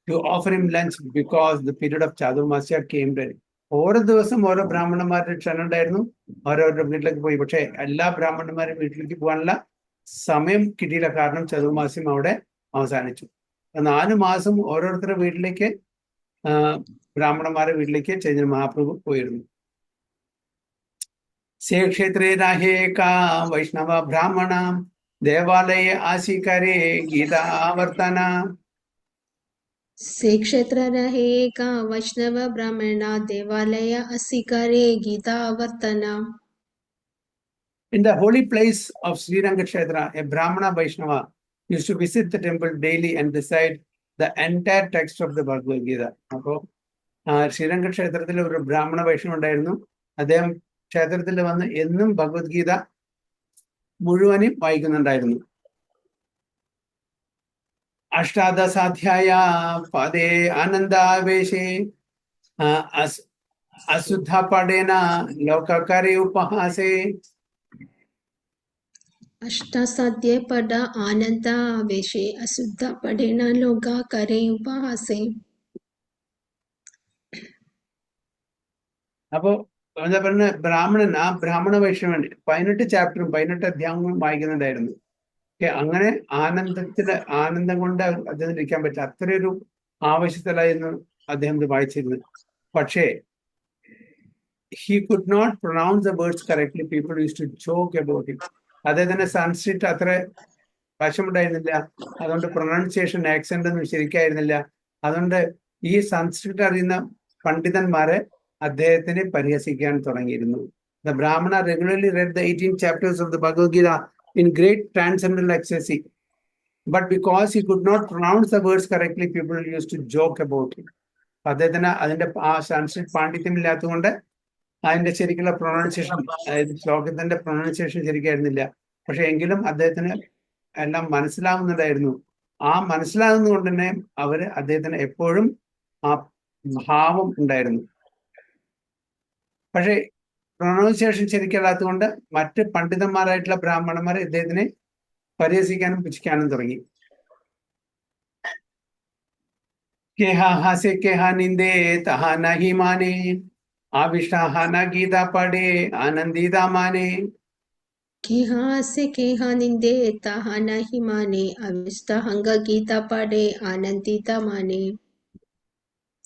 [SPEAKER 1] to offer him lunch because the period of Chadurmasya came ready. ഓരോ ദിവസം ഓരോ ബ്രാഹ്മണന്മാരുടെ ക്ഷണം ഉണ്ടായിരുന്നു, ഓരോരുടെ വീട്ടിലേക്ക് പോയി. പക്ഷെ എല്ലാ ബ്രാഹ്മണന്മാരും വീട്ടിലേക്ക് പോകാനുള്ള സമയം കിട്ടിയില്ല, കാരണം ചതുർമാസ്യം അവിടെ അവസാനിച്ചു. 4 മാസം ഓരോരുത്തരുടെ വീട്ടിലേക്ക് ബ്രാഹ്മണന്മാരുടെ വീട്ടിലേക്ക് ചൈതന്യ മഹാപ്രഭു പോയിരുന്നു. സേ ക്ഷേത്രേ രാഹേ കാ വൈഷ്ണവ ബ്രാഹ്മണ ദേവാലയ ആശികരേ ഗീതാവർത്തന.
[SPEAKER 2] Se kshetra rahe ka vaishnava brahmana devalaya asikare gita avartana.
[SPEAKER 1] In the holy place of Sriranga Kshetra, a Brahmana Vaishnava used to visit the temple daily and recite the entire text of the Bhagavad Gita. അപ്പോൾ ശ്രീരംഗ ക്ഷേത്രത്തിൽ ഒരു ബ്രാഹ്മണ വൈഷ്ണവ ഉണ്ടായിരുന്നു. അദ്ദേഹം ക്ഷേത്രത്തിൽ വന്ന് എന്നും ഭഗവത്ഗീത മുഴുവനും വായിക്കുന്നുണ്ടായിരുന്നു. അഷ്ടാദശാധ്യായ പദേ ആനന്ദാവേശേ അശുദ്ധ പടേന ലോകകരേ ഉപഹാസേ.
[SPEAKER 2] Ashtasadhya pada ananda aveshe asuddha padena loga kare upahase.
[SPEAKER 1] അപ്പോ എന്താ പറഞ്ഞ ബ്രാഹ്മണ വൈഷ്ണവൻ 18 ചാപ്റ്ററും 18 അധ്യായങ്ങളും വായിക്കുന്നുണ്ടായിരുന്നു. അങ്ങനെ ആനന്ദം കൊണ്ട് അദ്ദേഹം ഇരിക്കാൻ പറ്റില്ല, അത്രയൊരു ആവശ്യത്തിലായിരുന്നു അദ്ദേഹം ഇത് വായിച്ചിരുന്നത്. പക്ഷേ he could not pronounce the words correctly. People used to joke about it. അദ്ദേഹത്തിന് സംസ്കൃത് അത്ര വശമുണ്ടായിരുന്നില്ല, അതുകൊണ്ട് പ്രൊനൗൺസിയേഷൻ ആക്സെന്റ് ഒന്നും ശരിക്കായിരുന്നില്ല. അതുകൊണ്ട് ഈ സംസ്കൃത് അറിയുന്ന പണ്ഡിതന്മാരെ അദ്ദേഹത്തിനെ പരിഹസിക്കാൻ തുടങ്ങിയിരുന്നു. The Brahmana regularly read the 18 chapters of the Bhagavad Gita in great transcendental ecstasy. But because he could not pronounce the words correctly, people used to joke about it. അദ്ദേഹത്തിന് അതിന്റെ സംസ്കൃത് പാണ്ഡിത്യം ഇല്ലാത്തതുകൊണ്ട് അതിന്റെ ശരിക്കുള്ള പ്രൊനൗൺസിയേഷൻ, അതായത് ശ്ലോകത്തിന്റെ പ്രൊനൗൺസിയേഷൻ ശരിക്കായിരുന്നില്ല. പക്ഷെ എങ്കിലും അദ്ദേഹത്തിന് എല്ലാം മനസ്സിലാവുന്നുണ്ടായിരുന്നു. ആ മനസ്സിലാകുന്നതുകൊണ്ട് തന്നെ അദ്ദേഹത്തിന് എപ്പോഴും ആ ഭാവം ഉണ്ടായിരുന്നു. പക്ഷെ പ്രൊനൗൺസിയേഷൻ ശരിക്കല്ലാത്തതുകൊണ്ട് മറ്റ് പണ്ഡിതന്മാരായിട്ടുള്ള ബ്രാഹ്മണന്മാർ ഇദ്ദേഹത്തിനെ പരിഹസിക്കാനും പുച്ഛിക്കാനും തുടങ്ങി. ഹാസ്യ കേഹ നിന്ദേ തഹ നഹി മാനേ ആവിഷ്ടാഹ ന Geetha പടേ Anandita മാനേ.
[SPEAKER 2] Keha se keha ninde taha nahi mane avista hanga gita pade anandita mane.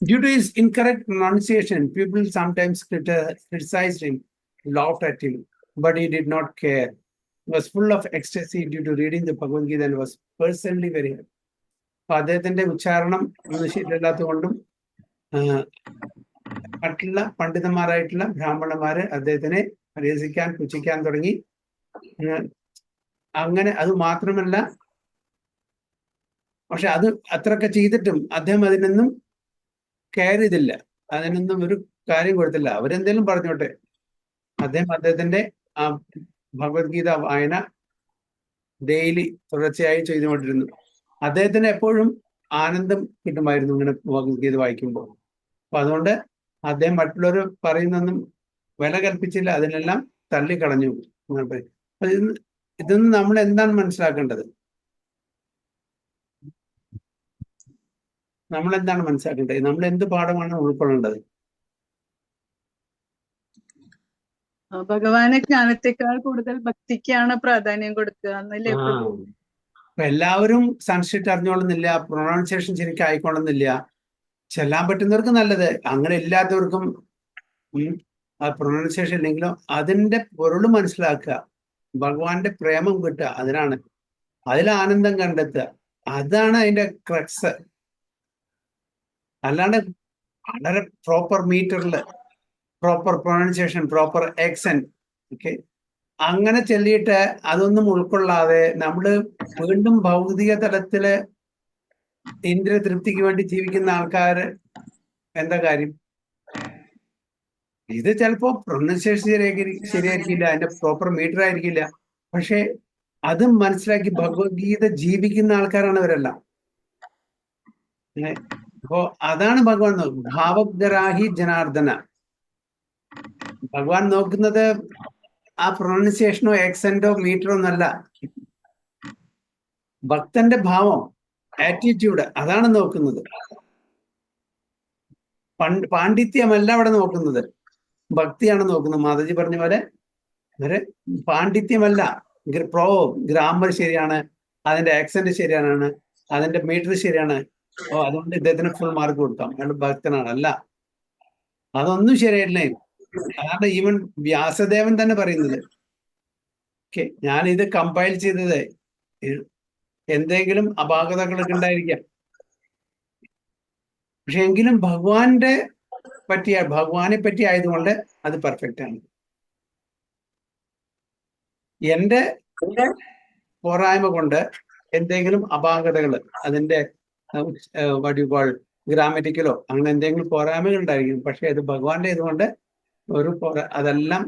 [SPEAKER 1] Due to his incorrect pronunciation, people sometimes criticized him, laughed at him, but he did not care. He was full of ecstasy due to reading the Bhagavad Gita and was personally very happy. അദ്ദേഹത്തിന്റെ ഉച്ചാരണം ശരിയല്ലാത്തതുകൊണ്ടും മറ്റുള്ള പണ്ഡിതന്മാരായിട്ടുള്ള ബ്രാഹ്മണന്മാര് അദ്ദേഹത്തിനെ പരിഹസിക്കാൻ പുച്ഛിക്കാൻ തുടങ്ങി. അങ്ങനെ അത് മാത്രമല്ല, പക്ഷെ അത് അത്രയൊക്കെ ചെയ്തിട്ടും അദ്ദേഹം അതിനൊന്നും കെയർ ചെയ്തില്ല, അതിനൊന്നും ഒരു കാര്യം കൊടുത്തില്ല. അവരെന്തേലും പറഞ്ഞോട്ടെ, അദ്ദേഹം അദ്ദേഹത്തിന്റെ ആ ഭഗവത്ഗീത വായന ഡെയിലി തുടർച്ചയായി ചെയ്തുകൊണ്ടിരുന്നു. അദ്ദേഹത്തിന് എപ്പോഴും ആനന്ദം കിട്ടുമായിരുന്നു ഇങ്ങനെ ഭഗവത്ഗീത വായിക്കുമ്പോൾ. അപ്പൊ അതുകൊണ്ട് അദ്ദേഹം മറ്റുള്ളവർ പറയുന്നൊന്നും വില കൽപ്പിച്ചില്ല, അതിനെല്ലാം തള്ളിക്കളഞ്ഞു. ഇതൊന്നും നമ്മൾ എന്താണ് മനസ്സിലാക്കേണ്ടത്? നമ്മൾ എന്താണ് മനസ്സിലാക്കേണ്ടത്? നമ്മൾ എന്ത് പാഠമാണ് ഉൾക്കൊള്ളേണ്ടത്?
[SPEAKER 3] ഭഗവാനെ ജ്ഞാനത്തെക്കാൾ കൂടുതൽ ഭക്തിക്കാണ് പ്രാധാന്യം കൊടുക്കുക എന്നല്ലേ?
[SPEAKER 1] എല്ലാവരും സംസ്കൃതം അറിഞ്ഞോളുന്നില്ല, പ്രൊണൗൺസിയേഷൻ ശരിക്കും ആയിക്കോളുന്നില്ല. ചെല്ലാൻ പറ്റുന്നവർക്ക് നല്ലത്, അങ്ങനെ ഇല്ലാത്തവർക്കും ആ പ്രൊണൗൺസിയേഷൻ ഇല്ലെങ്കിലും അതിന്റെ പൊരുൾ മനസ്സിലാക്കുക, ഭഗവാന്റെ പ്രേമം കിട്ടുക, അതിനാണ്, അതിൽ ആനന്ദം കണ്ടെത്തുക, അതാണ് അതിന്റെ ക്രക്സ്. അല്ലാണ്ട് വളരെ പ്രോപ്പർ മീറ്ററിൽ proper pronunciation, proper accent okay അങ്ങനെ ചൊല്ലിയിട്ട് അതൊന്നും ഉൾക്കൊള്ളാതെ നമ്മള് വീണ്ടും ഭൗതിക തലത്തില് ഇന്ദ്രിയ തൃപ്തിക്ക് വേണ്ടി ജീവിക്കുന്ന ആൾക്കാർ എന്താ കാര്യം? ഇത് ചിലപ്പോ പ്രൊണൗൺസിയേഷൻ ശരിയായിരിക്കില്ല, അതിന്റെ പ്രോപ്പർ മീറ്റർ ആയിരിക്കില്ല, പക്ഷെ അത് മനസ്സിലാക്കി ഭഗവത്ഗീത ജീവിക്കുന്ന ആൾക്കാരാണ് അവരെല്ലാം. അപ്പോ അതാണ് ഭഗവാൻ ഭാവഗ്രാഹി ജനാർദ്ദന. ഭഗവാൻ നോക്കുന്നത് ആ പ്രൊണൗൺസിയേഷനോ ആക്സെന്റോ മീറ്ററോ ഒന്നല്ല, ഭക്തന്റെ ഭാവം, ആറ്റിറ്റ്യൂഡ്, അതാണ് നോക്കുന്നത്. പാണ്ഡിത്യമല്ല അവിടെ നോക്കുന്നത്, ഭക്തിയാണ് നോക്കുന്നത്. മാതാജി പറഞ്ഞ പോലെ പാണ്ഡിത്യമല്ല, ഗ്രാമർ ശരിയാണ്, അതിന്റെ ആക്സെന്റ് ശരിയാണ്, അതിന്റെ മീറ്റർ ശരിയാണ്, അതുകൊണ്ട് ഇദ്ദേഹത്തിന് ഫുൾ മാർക്ക് കൊടുക്കാം, അയാൾ ഭക്തനാണ്. അല്ല, അതൊന്നും ശരിയായിട്ടില്ലേ. അതാണ് ഈവൻ വ്യാസദേവൻ തന്നെ പറയുന്നത്. ഞാൻ ഇത് കമ്പൈൽ ചെയ്തത് എന്തെങ്കിലും അപാകതകളൊക്കെ ഉണ്ടായിരിക്കാം, പക്ഷെ എങ്കിലും ഭഗവാനെ പറ്റി ആയതുകൊണ്ട് അത് പെർഫെക്റ്റ് ആണ്. എന്റെ പോരായ്മ കൊണ്ട് എന്തെങ്കിലും അപാകതകൾ, അതിന്റെ വടിവാൾ ഗ്രാമറ്റിക്കലോ അങ്ങനെ എന്തെങ്കിലും പോരായ്മകൾ ഉണ്ടായിരിക്കും, പക്ഷെ അത് ഭഗവാന്റെ ഇതുകൊണ്ട് അതെല്ലാം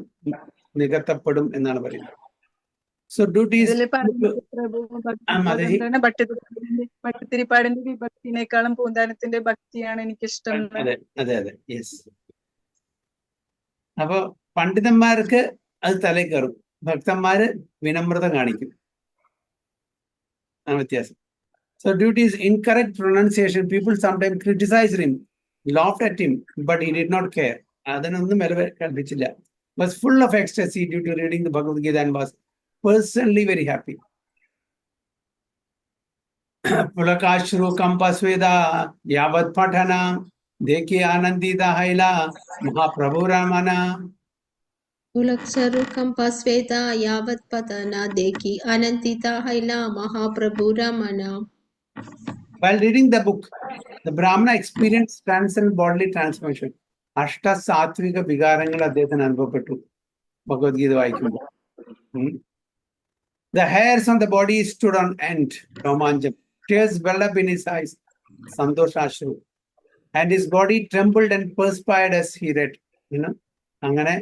[SPEAKER 1] നികത്തപ്പെടും എന്നാണ് പറയുന്നത്. സോ ഡ്യൂട്ടീസ്
[SPEAKER 3] ഭട്ടതിരിപ്പാടിന്റെ വിഭക്തിനേക്കാളും പൂന്താനത്തിന്റെ ഭക്തിയാണ് എനിക്കിഷ്ടം.
[SPEAKER 1] അതെ അതെ അതെ, യെസ്. അപ്പൊ പണ്ഡിതന്മാർക്ക് അത് തലയിൽ കയറും, ഭക്തന്മാര് വിനമ്രത കാണിക്കും, ആണ് വ്യത്യാസം. So due to his incorrect pronunciation, people sometimes criticized him, laughed at him, but he did not care. അതിനൊന്നും വില കൽപ്പിച്ചില്ല. Was full of ecstasy due to reading the Bhagavad Gita and was personally very happy. Pulakashru kampasveda yavat patana dekhi anandita haila Mahaprabhu Ramana.
[SPEAKER 2] Pulakshru kampasveda yavat patana dekhi anandita haila Mahaprabhu Ramana.
[SPEAKER 1] While reading the book, the Brahmana experienced transcendent bodily transformation. അഷ്ടസാത്വിക വികാരങ്ങൾ അദ്ദേഹത്തിന് അനുഭവപ്പെട്ടു ഭഗവത്ഗീത വായിക്കുമ്പോൾ. The hairs on the body stood on end, romanjam. Tears welled up in his eyes, santoshashru. And his body trembled and perspired as he read. അങ്ങനെ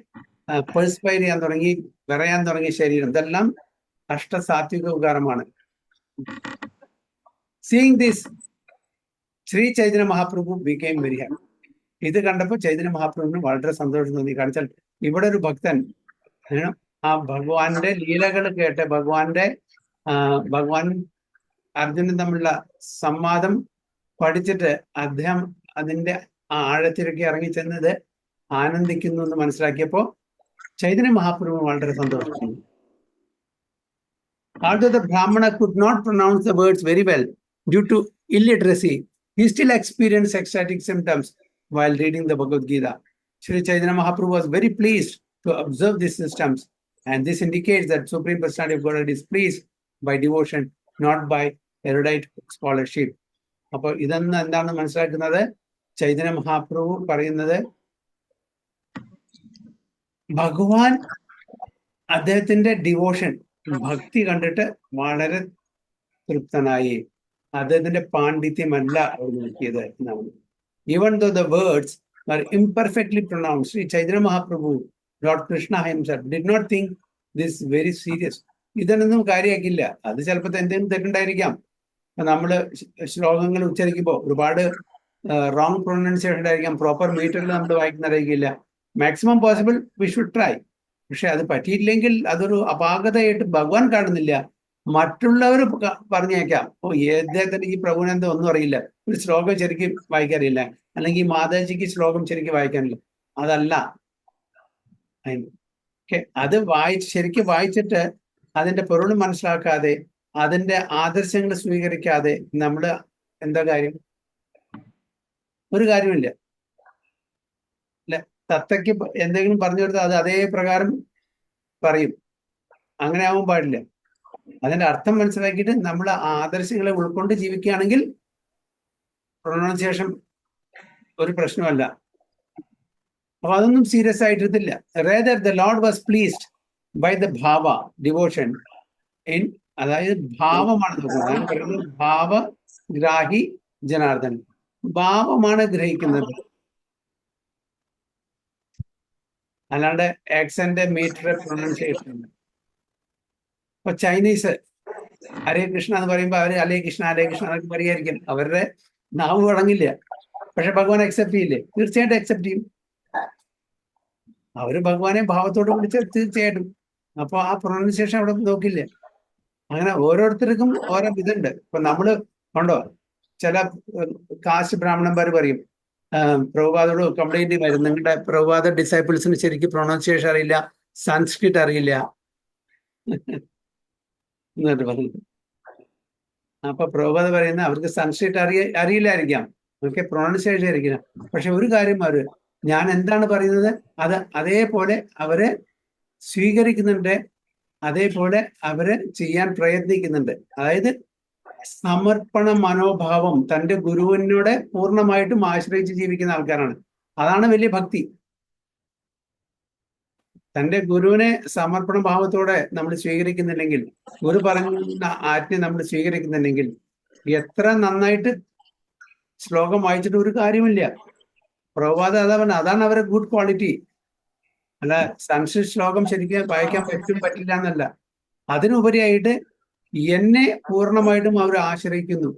[SPEAKER 1] പെർസ്പയർ ചെയ്യാൻ തുടങ്ങി, വിറയാൻ തുടങ്ങി ശരീരം. ഇതെല്ലാം അഷ്ടസാത്വിക വികാരമാണ്. Seeing this, Sri Chaitanya Mahaprabhu became very happy. ഇത് കണ്ടപ്പോൾ ചൈതന്യ മഹാപ്രഭുവിന് വളരെ സന്തോഷം തോന്നി. കാണിച്ചാൽ ഇവിടെ ഒരു ഭക്തൻ ആ ഭഗവാന്റെ ലീലകൾ കേട്ട് ഭഗവാൻ അർജുനൻ തമ്മിലുള്ള സംവാദം പഠിച്ചിട്ട് അദ്ദേഹം അതിന്റെ ആഴത്തിലേക്ക് ഇറങ്ങി ചെന്നത് ആനന്ദിക്കുന്നു എന്ന് മനസ്സിലാക്കിയപ്പോ ചൈതന്യ മഹാപ്രഭു വളരെ സന്തോഷം. Although the Brahmana could not pronounce the words very well due to illiteracy, he still experienced ecstatic symptoms while reading the Bhagavad Gita. Sri Chaitanya Mahaprabhu was very pleased to observe these systems, and this indicates that Supreme Personality of Godhead is pleased by devotion, not by erudite scholarship. അപ്പോൾ ഇതെന്ന് എന്താണ് മനസ്സിലാക്കുന്നത്? ചൈതന്യ മഹാപ്രഭു പറയുന്നത് ഭഗവാൻ അദ്ദേഹത്തിന്റെ devotion ഭക്തി കണ്ടിട്ട് വളരെ തൃപ്തനായി. അദ്ദേഹത്തിന്റെ പാണ്ഡിത്യമല്ല അവർ നോക്കിയത് എന്നാണ്. Even though the words are imperfectly pronounced, Shri Chaitanya Mahaprabhu lord Krishna himself did not think this very serious. ഇതൊന്നും കാര്യമാക്കില്ല. അത് ചിലപ്പോൾ എന്തെങ്കിലും തെറ്റുണ്ടായിരിക്കാം. നമ്മള് ശ്ലോകങ്ങൾ ഉച്ചരിക്കുമ്പോൾ ഒരുപാട് റോങ് പ്രൊനൗൺസിയേഷൻ ഉണ്ടായിരിക്കാം. പ്രോപ്പർ മീറ്ററിൽ നമ്മൾ വായിക്കുന്നറിയിക്കില്ല. Maximum possible we should try. പക്ഷെ അത് പറ്റിയില്ലെങ്കിൽ അതൊരു അപാകതയായിട്ട് ഭഗവാൻ കാണുന്നില്ല. മറ്റുള്ളവർ പറഞ്ഞേക്കാം, ഓ അദ്ദേഹത്തിന് ഈ പ്രഭുവിനെന്തോ ഒന്നും അറിയില്ല, ഒരു ശ്ലോകം ശരിക്കും വായിക്കാറില്ല, അല്ലെങ്കിൽ ഈ മാതാജിക്ക് ശ്ലോകം ശരിക്കും വായിക്കാനില്ല. അതല്ല. അത് ശരിക്കും വായിച്ചിട്ട് അതിന്റെ പൊരുൾ മനസ്സിലാക്കാതെ അതിന്റെ ആദർശങ്ങൾ സ്വീകരിക്കാതെ നമ്മൾ എന്താ കാര്യം? ഒരു കാര്യമില്ല. അല്ലെ, തത്തയ്ക്ക് എന്തെങ്കിലും പറഞ്ഞു കൊടുത്താൽ അത് അതേ പ്രകാരം പറയും. അങ്ങനെ ആവാൻ പാടില്ല. അതിന്റെ അർത്ഥം മനസ്സിലാക്കിയിട്ട് നമ്മൾ ആദർശങ്ങളെ ഉൾക്കൊണ്ട് ജീവിക്കുകയാണെങ്കിൽ പ്രൊനൗൺസിയേഷൻ ഒരു പ്രശ്നമല്ല. അപ്പൊ അതൊന്നും സീരിയസ് ആയിട്ടില്ല. Rather the lord was pleased by the bhava devotion in, അതായത് ഭാവമാണ് നോക്കുന്നത്. ഭാവഗ്രാഹി ജനാർദ്ദൻ, ഭാവമാണ് ഗ്രഹിക്കുന്നത്, അല്ലാണ്ട് ആക്സന്റ് മീറ്റർ പ്രൊനൗൺസിയേഷൻ. ഇപ്പൊ ചൈനീസ് ഹരേ കൃഷ്ണ എന്ന് പറയുമ്പോൾ അവര് ഹരേ കൃഷ്ണ എന്നൊക്കെ പറയായിരിക്കും. അവരുടെ നാവ് വഴങ്ങില്ല. പക്ഷെ ഭഗവാൻ അക്സെപ്റ്റ് ചെയ്യില്ലേ? തീർച്ചയായിട്ടും അക്സെപ്റ്റ് ചെയ്യും. അവര് ഭഗവാനെ ഭാവത്തോട് വിളിച്ച് തീർച്ചയായിട്ടും. അപ്പൊ ആ പ്രൊനൗൺസിയേഷൻ അവിടെ നോക്കില്ല. അങ്ങനെ ഓരോരുത്തർക്കും ഓരോ ഇതുണ്ട്. ഇപ്പൊ നമ്മള് ഉണ്ടോ, ചില കാസ്റ്റ് ബ്രാഹ്മണന്മാർ പറയും പ്രഭുപാദോട് കംപ്ലൈന്റ് വരും, നിങ്ങളുടെ പ്രഭുപാദ ഡിസൈപ്പിൾസിന് ശരിക്കും പ്രൊനൗൺസിയേഷൻ അറിയില്ല, സംസ്കൃത് അറിയില്ല എന്നിട്ട് പറയുന്നത്. അപ്പൊ പ്രഭുപാദ പറയുന്ന അവർക്ക് സംസ്കൃത് അറിയില്ലായിരിക്കാം, അവർക്ക് പ്രൊനൗൺസിയേഷൻ ആയിരിക്കില്ല. പക്ഷെ ഒരു കാര്യം അവര്, ഞാൻ എന്താണ് പറയുന്നത് അത് അതേപോലെ അവര് സ്വീകരിക്കുന്നുണ്ട്, അതേപോലെ അവര് ചെയ്യാൻ പ്രയത്നിക്കുന്നുണ്ട്. അതായത് സമർപ്പണ മനോഭാവം, തൻ്റെ ഗുരുവിനോട് പൂർണ്ണമായിട്ടും ആശ്രയിച്ച് ജീവിക്കുന്ന ആൾക്കാരാണ്. അതാണ് വലിയ ഭക്തി. തൻ്റെ ഗുരുവിനെ സമർപ്പണ ഭാവത്തോടെ നമ്മൾ സ്വീകരിക്കുന്നുണ്ടെങ്കിൽ, ഗുരു പറഞ്ഞ ആജ്ഞ നമ്മൾ സ്വീകരിക്കുന്നുണ്ടെങ്കിൽ, എത്ര നന്നായിട്ട് ശ്ലോകം വായിച്ചിട്ട് ഒരു കാര്യമില്ല. പ്രഭുപാദ അതാ പറഞ്ഞ, അതാണ് അവരെ ഗുഡ് ക്വാളിറ്റി. അല്ല സംസ്കൃത ശ്ലോകം ശരിക്കും വായിക്കാൻ പറ്റില്ല എന്നല്ല, അതിനുപരിയായിട്ട് എന്നെ പൂർണ്ണമായിട്ടും അവർ ആശ്രയിക്കുന്നു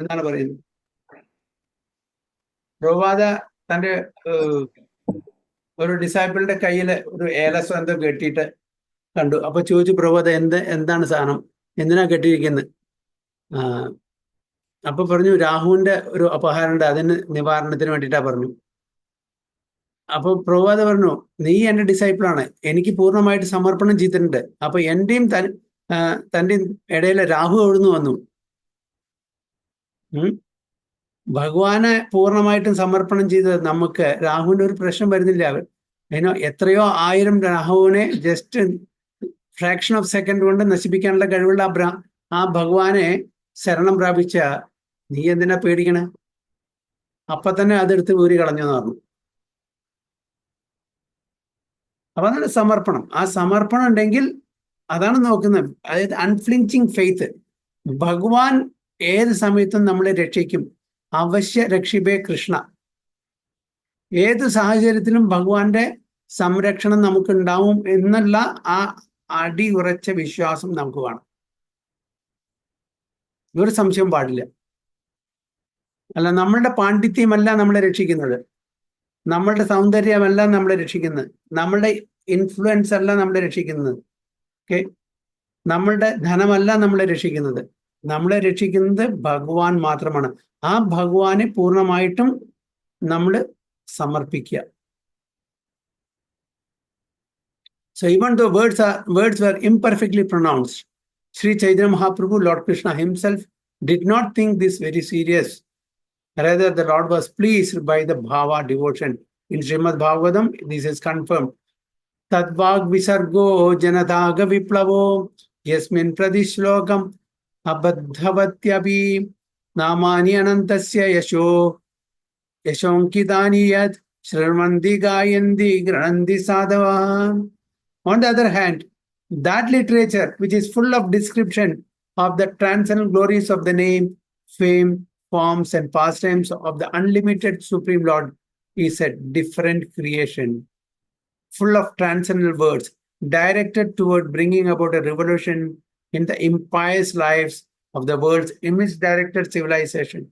[SPEAKER 1] എന്നാണ് പറയുന്നത്. പ്രഭുപാദ തൻ്റെ ഒരു ഡിസൈപ്പിളിന്റെ കയ്യിൽ ഒരു ഏലസം എന്തോ കെട്ടിയിട്ട് കണ്ടു. അപ്പൊ ചോദിച്ചു, പ്രഭുപാദ എന്താണ് സാധനം, എന്തിനാ കെട്ടിയിരിക്കുന്നത്? അപ്പൊ പറഞ്ഞു, രാഹുവിന്റെ ഒരു അപഹാരമുണ്ട്, അതിന് നിവാരണത്തിന് വേണ്ടിയിട്ടാ പറഞ്ഞു. അപ്പൊ പ്രഭുപാദ പറഞ്ഞു, നീ എന്റെ ഡിസൈപ്പിളാണ്, എനിക്ക് പൂർണ്ണമായിട്ട് സമർപ്പണം ചെയ്തിട്ടുണ്ട്. അപ്പൊ എന്റെയും തന്റെയും ഇടയിലെ രാഹു എവിടുന്ന് വന്നു? ഭഗവാനെ പൂർണ്ണമായിട്ടും സമർപ്പണം ചെയ്ത് നമുക്ക് രാഹുവിന്റെ ഒരു പ്രശ്നം വരുന്നില്ല. അതിനോ എത്രയോ 1000 രാഹുവിനെ ജസ്റ്റ് ഫ്രാക്ഷൻ ഓഫ് സെക്കൻഡ് കൊണ്ട് നശിപ്പിക്കാനുള്ള കഴിവുള്ള ആ ഭഗവാനെ ശരണം പ്രാപിച്ച നീ എന്തിനാ പേടിക്കണേ? അപ്പൊ തന്നെ അതെടുത്ത് ഊരി കളഞ്ഞു എന്ന് പറഞ്ഞു. അപ്പൊ അതാണ് സമർപ്പണം. ആ സമർപ്പണം ഉണ്ടെങ്കിൽ അതാണ് നോക്കുന്നത്. അതായത് അൺഫ്ലിഞ്ചിങ് ഫെയ്ത്ത്. ഭഗവാൻ ഏത് സമയത്തും നമ്മളെ രക്ഷിക്കും. അവശ്യ രക്ഷിപേ കൃഷ്ണ. ഏത് സാഹചര്യത്തിലും ഭഗവാന്റെ സംരക്ഷണം നമുക്കുണ്ടാവും എന്നുള്ള ആ അടിയുറച്ച വിശ്വാസം നമുക്ക് വേണം. ഒരു സംശയം പാടില്ല. അല്ല, നമ്മളുടെ പാണ്ഡിത്യമല്ല നമ്മളെ രക്ഷിക്കുന്നത്, നമ്മളുടെ സൗന്ദര്യമല്ല നമ്മളെ രക്ഷിക്കുന്നത്, നമ്മളുടെ ഇൻഫ്ലുവൻസ് അല്ല നമ്മളെ രക്ഷിക്കുന്നത്, ഓക്കെ, നമ്മളുടെ ധനമല്ല നമ്മളെ രക്ഷിക്കുന്നത്. നമ്മളെ രക്ഷിക്കുന്നത് ഭഗവാൻ മാത്രമാണ്. ആ ഭഗവാനെ പൂർണ്ണമായിട്ടും നമ്മൾ സമർപ്പിക്കുക. So even though words were imperfectly pronounced, Sri Chaitanya Mahaprabhu, Lord Krishna himself, did not think this very serious. Rather, the Lord was pleased by the bhava devotion. In Srimad Bhagavatam, this is confirmed. Tadvag visargo janadaga viplavo yasmin യശോങ്കിതാനി യത് ശൃണ്വന്തി ഗായന്തി ഗൃണന്തി സാധവാൻ. On the other hand, that literature which is full of description of the transcendent glories of the name, fame, forms, and pastimes of the unlimited Supreme Lord is a different creation, full of transcendental words, directed toward bringing about a revolution in the impious lives of the world's image-directed civilization.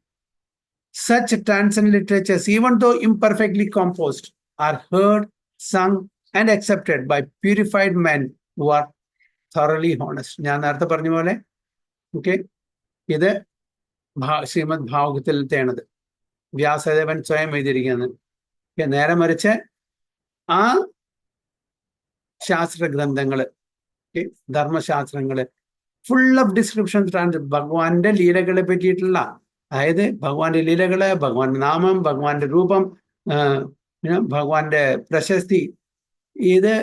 [SPEAKER 1] Such transcendent literatures, even though imperfectly composed, are heard, sung, and accepted by purified men who are thoroughly honest. ഞാൻ നേരത്തെ പറഞ്ഞ പോലെ okay, ഇത് ശ്രീമദ് ഭാഗവതത്തിലത്തെയാണത്, വ്യാസദേവൻ സ്വയം എഴുതിയിരിക്കുന്നത്. നേരെ മറിച്ച് ആ ശാസ്ത്ര ഗ്രന്ഥങ്ങള്, ധർമ്മശാസ്ത്രങ്ങള് ഫുൾ ഓഫ് ഡിസ്ക്രിപ്ഷൻ, ഭഗവാന്റെ ലീലകളെ പറ്റിയിട്ടുള്ള, അതായത് ഭഗവാന്റെ ലീലകള്, ഭഗവാന്റെ നാമം, ഭഗവാന്റെ രൂപം, ഭഗവാന്റെ പ്രശസ്തി, ഇത്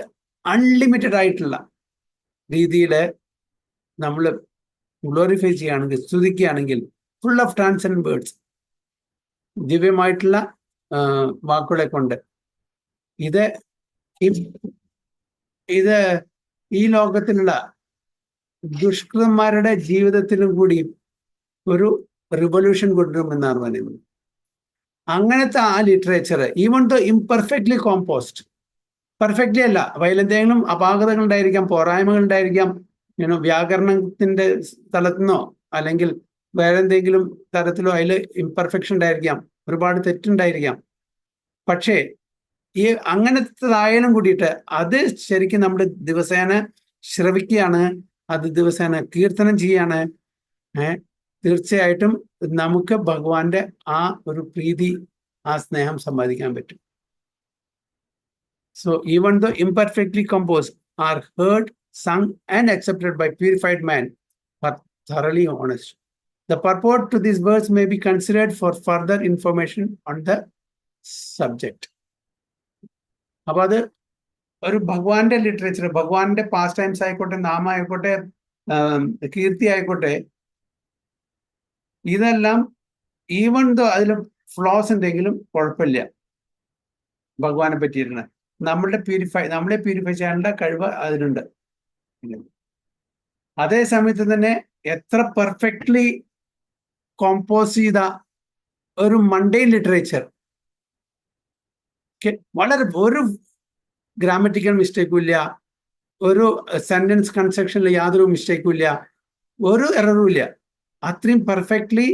[SPEAKER 1] അൺലിമിറ്റഡ് ആയിട്ടുള്ള രീതിയിൽ നമ്മൾ ഗ്ലോറിഫൈ ചെയ്യുകയാണെങ്കിൽ, സ്തുതിക്കുകയാണെങ്കിൽ, ഫുൾ ഓഫ് ട്രാൻസെൻഡന്റ് വേർഡ്സ്, ദിവ്യമായിട്ടുള്ള വാക്കുകളെ കൊണ്ട് ഇത് ഈ ലോകത്തിലുള്ള ദുഷ്കൃതന്മാരുടെ ജീവിതത്തിലും കൂടി ഒരു റിവല്യൂഷൻ കൊണ്ടുവരുമെന്നാണ് പറയുന്നത്. അങ്ങനത്തെ ആ literature, even though imperfectly composed, perfectly അല്ല, വൈലെന്തെങ്കിലും അപാകതകൾ ഉണ്ടായിരിക്കാം, പോരായ്മകൾ ഉണ്ടായിരിക്കാം, വ്യാകരണത്തിന്റെ തലത്തിനോ അല്ലെങ്കിൽ വേറെ എന്തെങ്കിലും തരത്തിലോ അതിൽ ഇംപെർഫെക്ഷൻ ഉണ്ടായിരിക്കാം, ഒരുപാട് തെറ്റുണ്ടായിരിക്കാം. പക്ഷേ ഈ അങ്ങനത്തേതായാലും കൂടിയിട്ട് അത് ശരിക്കും നമ്മൾ ദിവസേന ശ്രവിക്കുകയാണ്, അത് ദിവസേന കീർത്തനം ചെയ്യാണ്, തീർച്ചയായിട്ടും നമുക്ക് ഭഗവാന്റെ ആ ഒരു പ്രീതി, ആ സ്നേഹം സമ്പാദിക്കാൻ പറ്റും. So even though imperfectly composed, are heard, sung, and accepted by purified men, but thoroughly honest. The purport to these words may be considered for further information on the subject. അപ്പൊ അത് ഒരു ഭഗവാന്റെ ലിറ്ററേച്ചർ, ഭഗവാന്റെ past times ആയിക്കോട്ടെ, നാമം ആയിക്കോട്ടെ, കീർത്തി ആയിക്കോട്ടെ, ഇതെല്ലാം ഈവൻ ദോ അതിൽ ഫ്ലോസ് ഉണ്ടെങ്കിലും കുഴപ്പമില്ല. ഭഗവാനെ പറ്റിയിരുന്ന നമ്മളെ പ്യൂരിഫൈ ചെയ്യാനുള്ള കഴിവ് അതിനുണ്ട്. അതേ സമയത്ത് തന്നെ എത്ര പെർഫെക്റ്റ്ലി കോമ്പോസ് ചെയ്ത ഒരു മണ്ടൈൻ ലിറ്ററേച്ചർ, വളരെ ഒരു ഗ്രാമറ്റിക്കൽ മിസ്റ്റേക്കും ഇല്ല, ഒരു സെന്റൻസ് കൺസ്ട്രക്ഷനിൽ യാതൊരു മിസ്റ്റേക്കും ഇല്ല, ഒരു എററും ഇല്ല, അത്രയും perfectly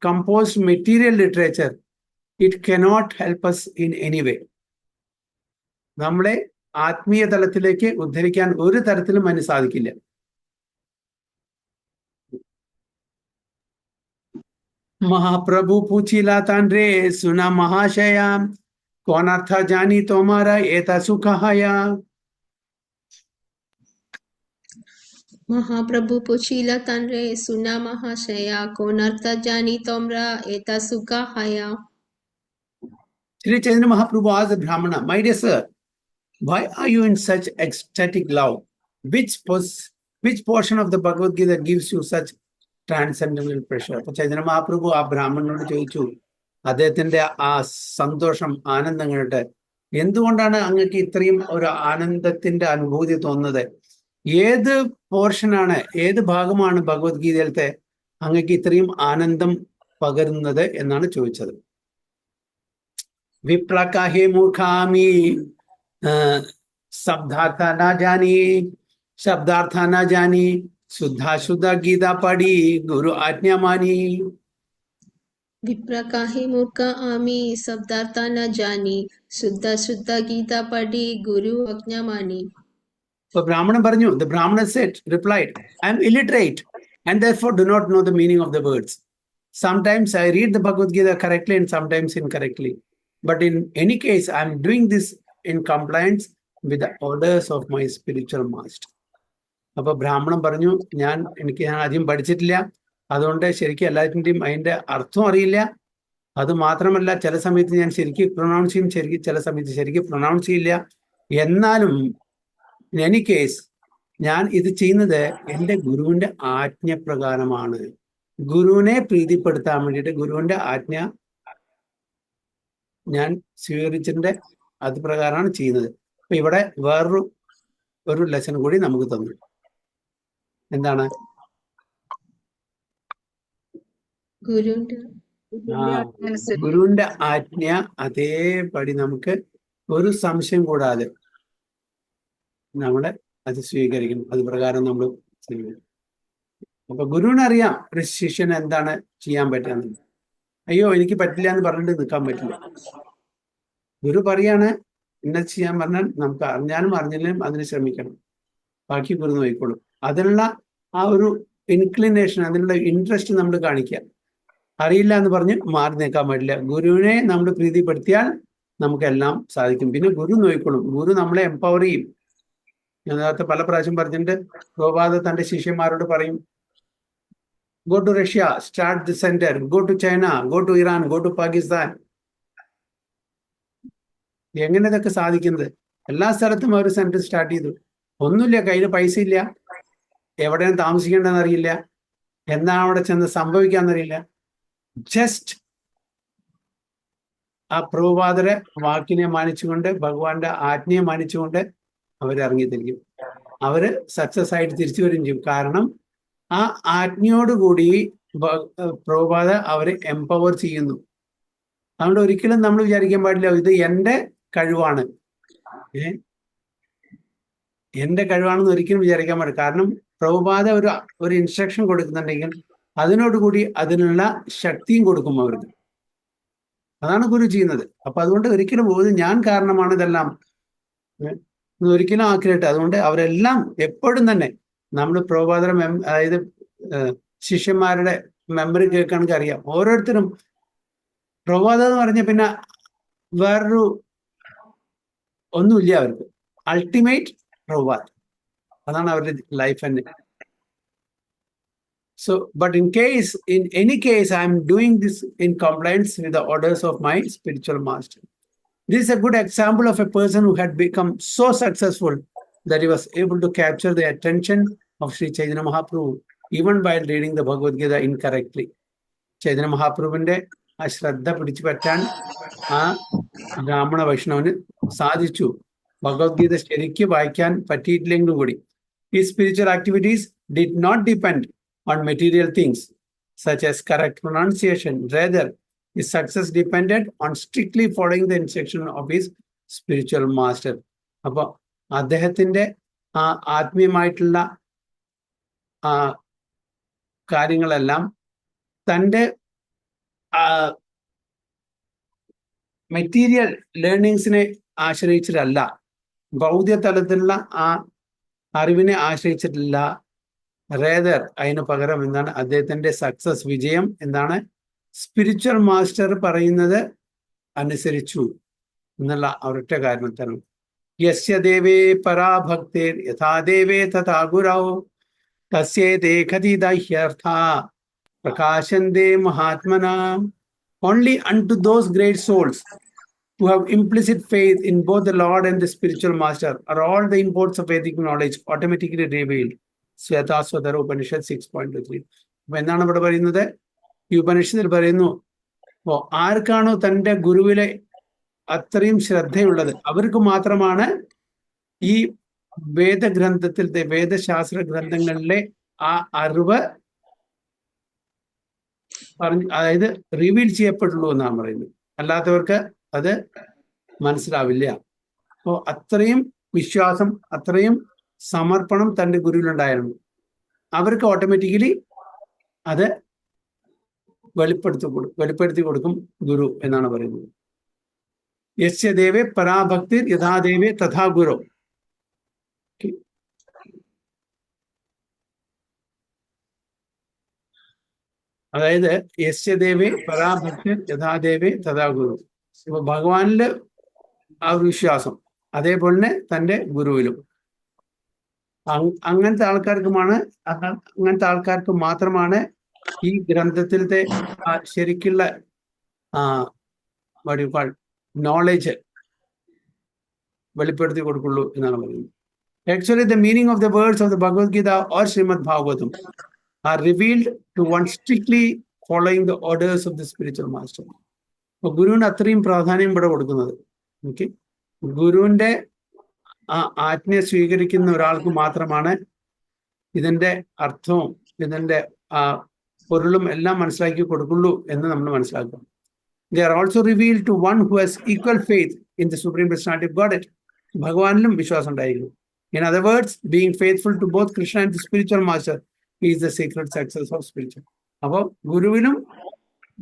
[SPEAKER 1] composed material literature, it cannot help us in any way. നമ്മളെ ആത്മീയ തലത്തിലേക്ക് ഉദ്ധരിക്കാൻ ഒരു തരത്തിലും അതിന് സാധിക്കില്ല. महाप्रभु पूछिला तांड्रे सुना महाशया कौन अर्थ जानी तुम्हारा एता सुख हया.
[SPEAKER 2] महाप्रभु पूछिला तांड्रे सुना महाशया कौन अर्थ जानी तोमरा एता सुखा हया.
[SPEAKER 1] Sri Chaitanya Mahaprabhu asked the Brahmana, my dear sir, why are you in such ecstatic love? Which portion of the Bhagavad Gita gives you such transcendental pressure? അപ്പൊ ചൈതന്യ മഹാപ്രഭു ആ ബ്രാഹ്മണനോട് ചോദിച്ചു, അദ്ദേഹത്തിന്റെ ആ സന്തോഷം, ആനന്ദം കണ്ടിട്ട് എന്തുകൊണ്ടാണ് അങ്ങക്ക് ഇത്രയും ഒരു ആനന്ദത്തിന്റെ അനുഭൂതി തോന്നുന്നത്? ഏത് പോർഷനാണ്, ഏത് ഭാഗമാണ് ഭഗവത്ഗീതയിലത്തെ അങ്ങക്ക് ഇത്രയും ആനന്ദം പകരുന്നത് എന്നാണ് ചോദിച്ചത്. വിപ്ലകാഹേ മൂർഖാമി ശബ്ദാർത്ഥ ना जानी शुद्ध गीता पढ़ी गुरु आज्ञा मानी.
[SPEAKER 2] विप्र काहे मूर्ख आमी शब्दार्थ न जानी शुद्ध गीता पढ़ी गुरु आज्ञा मानी.
[SPEAKER 1] So Brahmana പറഞ്ഞു, the Brahmana replied, I am illiterate and therefore do not know the meaning of the words. Sometimes I read the Bhagavad Gita correctly and sometimes incorrectly. But in any case, I am doing this in compliance with the orders of my spiritual master. അപ്പൊ ബ്രാഹ്മണൻ പറഞ്ഞു, എനിക്ക് ആദ്യം പഠിച്ചിട്ടില്ല, അതുകൊണ്ട് ശരിക്കും എല്ലാത്തിൻ്റെയും അതിൻ്റെ അർത്ഥം അറിയില്ല. അത് മാത്രമല്ല, ചില സമയത്ത് ഞാൻ ശരിക്കും പ്രൊനൗൺസ് ചെയ്യും, ചില സമയത്ത് ശരിക്കും പ്രൊനൗൺസ് ചെയ്യില്ല. എന്നാലും ഇൻ എനി കേസ് ഞാൻ ഇത് ചെയ്യുന്നത് എൻ്റെ ഗുരുവിൻ്റെ ആജ്ഞപ്രകാരമാണ്. ഗുരുവിനെ പ്രീതിപ്പെടുത്താൻ വേണ്ടിയിട്ട് ഗുരുവിൻ്റെ ആജ്ഞ ഞാൻ സ്വീകരിച്ചിട്ട് അത് പ്രകാരമാണ് ചെയ്യുന്നത്. അപ്പൊ ഇവിടെ വേറൊരു ലെസൺ കൂടി നമുക്ക് തന്നു. എന്താണ്? ഗുരുവിന്റെ ആജ്ഞ അതേപടി നമുക്ക് ഒരു സംശയം കൂടാതെ നമ്മളെ അത് സ്വീകരിക്കണം. അത് പ്രകാരം നമ്മൾ സ്വീകരിക്കണം. അപ്പൊ ഗുരുവിനറിയാം ഒരു ശിഷ്യന് എന്താണ് ചെയ്യാൻ പറ്റുന്നത്. അയ്യോ എനിക്ക് പറ്റില്ല എന്ന് പറഞ്ഞിട്ട് നിൽക്കാൻ പറ്റില്ല. ഗുരു പറയാണ് ഇന്നത് ചെയ്യാൻ പറഞ്ഞാൽ നമുക്ക് അറിഞ്ഞാലും അറിഞ്ഞില്ലെങ്കിലും അതിന് ശ്രമിക്കണം. ബാക്കി ഗുരു നോക്കിക്കോളും. അതിനുള്ള ആ ഒരു ഇൻക്ലിനേഷൻ, അതിനുള്ള ഇൻട്രസ്റ്റ് നമ്മൾ കാണിക്കുക. അറിയില്ല എന്ന് പറഞ്ഞ് മാറി നിൽക്കാൻ പാടില്ല. ഗുരുവിനെ നമ്മൾ പ്രീതിപ്പെടുത്തിയാൽ നമുക്കെല്ലാം സാധിക്കും. പിന്നെ ഗുരു നോക്കിക്കോളും. ഗുരു നമ്മളെ എംപവർ ചെയ്യും. ഞാൻ നേരത്തെ പല പ്രാവശ്യം പറഞ്ഞിട്ടുണ്ട്. പ്രഭുപാദ തന്റെ ശിഷ്യന്മാരോട് പറയും, go to Russia, start the centre, go to China, go to Iran, go to Pakistan. എങ്ങനെ ഇതൊക്കെ സാധിക്കുന്നത്? എല്ലാ സ്ഥലത്തും അവർ സെന്റർ സ്റ്റാർട്ട് ചെയ്തു. ഒന്നുമില്ല, കയ്യിൽ പൈസ ഇല്ല, എവിടെയാണ് താമസിക്കേണ്ടതെന്ന് അറിയില്ല, എന്താണ് അവിടെ ചെന്ന് സംഭവിക്കാന്നറിയില്ല. ജസ്റ്റ് ആ പ്രഭുപാദരെ വാക്കിനെ മാനിച്ചുകൊണ്ട്, ഭഗവാന്റെ ആജ്ഞയെ മാനിച്ചുകൊണ്ട് അവരിറങ്ങിത്തിരിക്കും. അവര് സക്സസ് ആയിട്ട് തിരിച്ചു വരും ചെയ്യും. കാരണം ആ ആജ്ഞയോടുകൂടി പ്രഭുപാദ അവരെ എംപവർ ചെയ്യുന്നു. അതുകൊണ്ട് ഒരിക്കലും നമ്മൾ വിചാരിക്കാൻ പാടില്ല ഇത് എൻ്റെ കഴിവാണ്, എൻ്റെ കഴിവാണെന്ന് ഒരിക്കലും വിചാരിക്കാൻ പാടില്ല. കാരണം പ്രഭുപാദ ഒരു ഇൻസ്ട്രക്ഷൻ കൊടുക്കുന്നുണ്ടെങ്കിൽ അതിനോടുകൂടി അതിനുള്ള ശക്തിയും കൊടുക്കും അവർക്ക്. അതാണ് ഗുരു ചെയ്യുന്നത്. അപ്പൊ അതുകൊണ്ട് ഒരിക്കലും ഞാൻ കാരണമാണ് ഇതെല്ലാം ഒരിക്കലും ആക്കിയിട്ട്. അതുകൊണ്ട് അവരെല്ലാം എപ്പോഴും തന്നെ നമ്മൾ പ്രഭുപാദര അതായത് ശിഷ്യന്മാരുടെ മെമ്മറി കേൾക്കുകയാണെങ്കിൽ അറിയാം. ഓരോരുത്തരും പ്രഭുപാദ എന്ന് പറഞ്ഞ പിന്നെ വേറൊരു ഒന്നുമില്ല അവർക്ക്. അൾട്ടിമേറ്റ് പ്രഭുപാദ, അതാണ് അവരുടെ ലൈഫ് തന്നെ. So, but in any case, I am doing this in compliance with the orders of my spiritual master. This is a good example of a person who had become so successful that he was able to capture the attention of Sri Chaitanya Mahaprabhu even while reading the Bhagavad Gita incorrectly. Chaitanya Mahaprabhuവിന്റെ ആ ശ്രദ്ധ പിടിച്ചു പറ്റാൻ ആ ബ്രാഹ്മണ വൈഷ്ണവന് സാധിച്ചു. ഭഗവത്ഗീത ശരിക്ക് വായിക്കാൻ പറ്റിയിട്ടില്ലെങ്കിലും കൂടി. His spiritual activities did not depend on material things such as correct pronunciation. Rather, his success depended on strictly following the instruction of his spiritual master. അപ്പൊ അദ്ദേഹത്തിന്റെ ആ ആത്മീയമായിട്ടുള്ള ആ കാര്യങ്ങളെല്ലാം തൻ്റെ മെറ്റീരിയൽ ലേണിങ്സിനെ ആശ്രയിച്ചിട്ടല്ല, ഭൗതിക തലത്തിലുള്ള ആ അറിവിനെ ആശ്രയിച്ചിട്ടില്ല. റേദർ അതിന് പകരം എന്താണ് അദ്ദേഹത്തിന്റെ സക്സസ്, വിജയം എന്താണ്? സ്പിരിച്വൽ മാസ്റ്റർ പറയുന്നത് അനുസരിച്ചു എന്നുള്ള ഒരൊറ്റ കാരണത്താണ്. യസ്യ ദേവേ പരാഭക്തിർ യഥാ ദേവേ തഥാ ഗുരൗ തസ്യേതേ ഖതിദഹ്യർത്ഥ പ്രകാശന്തേ മഹാത്മനാ. Only unto those great souls who have implicit faith in both the Lord and the spiritual master are all the imports of Vedic knowledge automatically revealed. ശ്വേതാസ്വതര ഉപനിഷത്ത് 6.23. അപ്പൊ എന്താണ് ഇവിടെ പറയുന്നത്? ഈ ഉപനിഷത്തിൽ പറയുന്നു, ആർക്കാണോ തൻ്റെ ഗുരുവിലെ അത്രയും ശ്രദ്ധയുള്ളത് അവർക്ക് മാത്രമാണ് ഈ വേദഗ്രന്ഥത്തിലത്തെ വേദശാസ്ത്ര ഗ്രന്ഥങ്ങളിലെ ആ അറിവ് അതായത് റിവീൽ ചെയ്യപ്പെട്ടുള്ളൂ എന്നാണ് പറയുന്നത്. അല്ലാത്തവർക്ക് അത് മനസ്സിലാവില്ല. അപ്പോൾ അത്രയും വിശ്വാസം, അത്രയും സമർപ്പണം തൻ്റെ ഗുരുവിലുണ്ടായിരുന്നു. അവർക്ക് ഓട്ടോമാറ്റിക്കലി അത് വെളിപ്പെടുത്തി കൊടുക്കും ഗുരു എന്നാണ് പറയുന്നത്. യസ്യ ദേവേ പരാഭക്തിർ യഥാ ദേവേ തഥാ ഗുരു. അതായത് യസ്യ ദേവേ പരാഭക്തിർ യഥാ ദേവേ തഥാ ഗുരു. ഇപ്പൊ ഭഗവാനില് ആ വിശ്വാസം, അതേപോലെ തന്നെ തൻ്റെ ഗുരുവിലും. അങ്ങനത്തെ ആൾക്കാർക്ക് മാത്രമാണ് ഈ ഗ്രന്ഥത്തിലത്തെ ശരിക്കുള്ള നോളേജ് വെളിപ്പെടുത്തി കൊടുക്കുള്ളൂ എന്നാണ് പറയുന്നത്. Actually, the meaning of the words of the Bhagavad Gita or Srimad Bhagavatam are revealed to one strictly following the orders of the spiritual master. അപ്പൊ ഗുരുവിന് അത്രയും പ്രാധാന്യം ഇവിടെ കൊടുക്കുന്നത്. ഓക്കെ, ഗുരുവിന്റെ ആ ആജ്ഞ സ്വീകരിക്കുന്ന ഒരാൾക്ക് മാത്രമാണ് ഇതിന്റെ അർത്ഥവും ഇതിന്റെ ആ പൊരുളും എല്ലാം മനസ്സിലാക്കി കൊടുക്കുള്ളൂ എന്ന് നമ്മൾ മനസ്സിലാക്കണം. They are also revealed to one who has equal faith in the Supreme Personality of Godhead. ഭഗവാനിലും വിശ്വാസം ഉണ്ടായിരുന്നു. In other words, being faithful to both Krishna and the spiritual master is the secret success of spiritual. അപ്പോൾ ഗുരുവിനും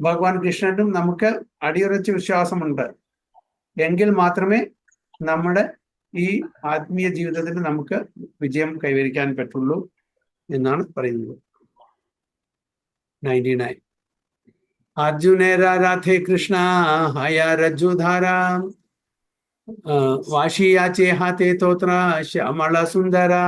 [SPEAKER 1] ഭഗവാൻ കൃഷ്ണനും നമുക്ക് അടിയുറച്ച വിശ്വാസമുണ്ട് എങ്കിൽ മാത്രമേ നമ്മുടെ ഈ ആത്മീയ ജീവിതത്തിൽ നമുക്ക് വിജയം കൈവരിക്കാൻ പറ്റുള്ളൂ എന്നാണ് പറയുന്നത്. 99. अर्जुनेरा राधे कृष्णा हया रज्जुधारा वाशियाचे हाते तोत्रा श्यामला सुंदरा.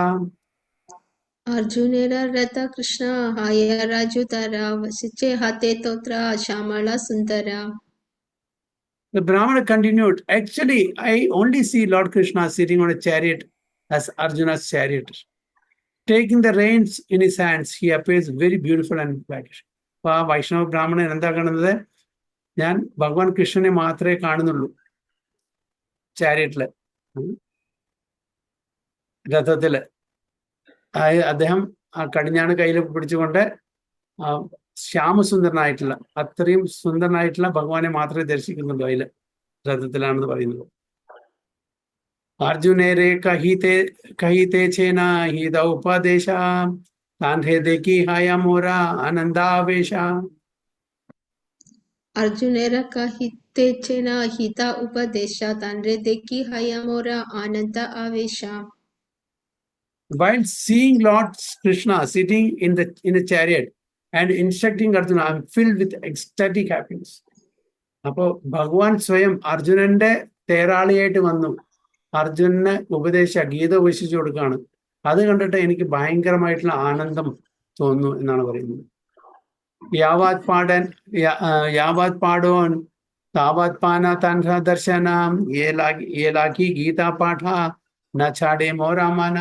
[SPEAKER 2] अर्जुनेरा रथ कृष्ण हाय राजू तारा वसिचे हाते तोत्र श्यामला सुंदरा.
[SPEAKER 1] The Brahmana continued, actually, I only see Lord Krishna sitting on a chariot as Arjuna's chariot. Taking the reins in his hands, he appears very beautiful and black. അപ്പൊ ആ വൈഷ്ണവ ബ്രാഹ്മണൻ എന്താ കാണുന്നത്? ഞാൻ ഭഗവാൻ കൃഷ്ണനെ മാത്രമേ കാണുന്നുള്ളൂ ചാരിയറ്റില്, രഥത്തില്. അദ്ദേഹം ആ കടിഞ്ഞാണ് കയ്യിൽ പിടിച്ചുകൊണ്ട് ശ്യാമസുന്ദരനായിട്ടുള്ള, അത്രയും സുന്ദരനായിട്ടുള്ള ഭഗവാനെ മാത്രമേ ദർശിക്കുന്നുള്ളൂ അതില്, രഥത്തിലാണെന്ന് പറയുന്നത്. അർജുനേരെ കഹിതേ ചേന ഹിത ഉപദേശ താൻഹേദേക്കി ഹായ മോര ആനന്ദാവേശ.
[SPEAKER 2] अर्जुनेरा कहिते चेना हिता उपदेशा तांरे देखी हया मोरा आनंद आवेशा.
[SPEAKER 1] While seeing Lord Krishna sitting in a chariot and instructing Arjuna, I am filled with ecstatic happiness. അപ്പോ ഭഗവാൻ സ്വയം അർജുനന്റെ തേരാളിയായിട്ട് വന്നു അർജുനന് ഗീത ഉപദേശിച്ചു കൊടുക്കുകയാണ്. അത് കണ്ടിട്ട് എനിക്ക് ഭയങ്കരമായിട്ടുള്ള ആനന്ദം തോന്നുന്നു എന്നാണ് പറയുന്നത്. യാവാത് പാടോൻ താവാത് പാന തൻഹ ദർശനം ഏലാക്കി ഗീതാ പാഠ ന ഛാടേ മോരാമാന.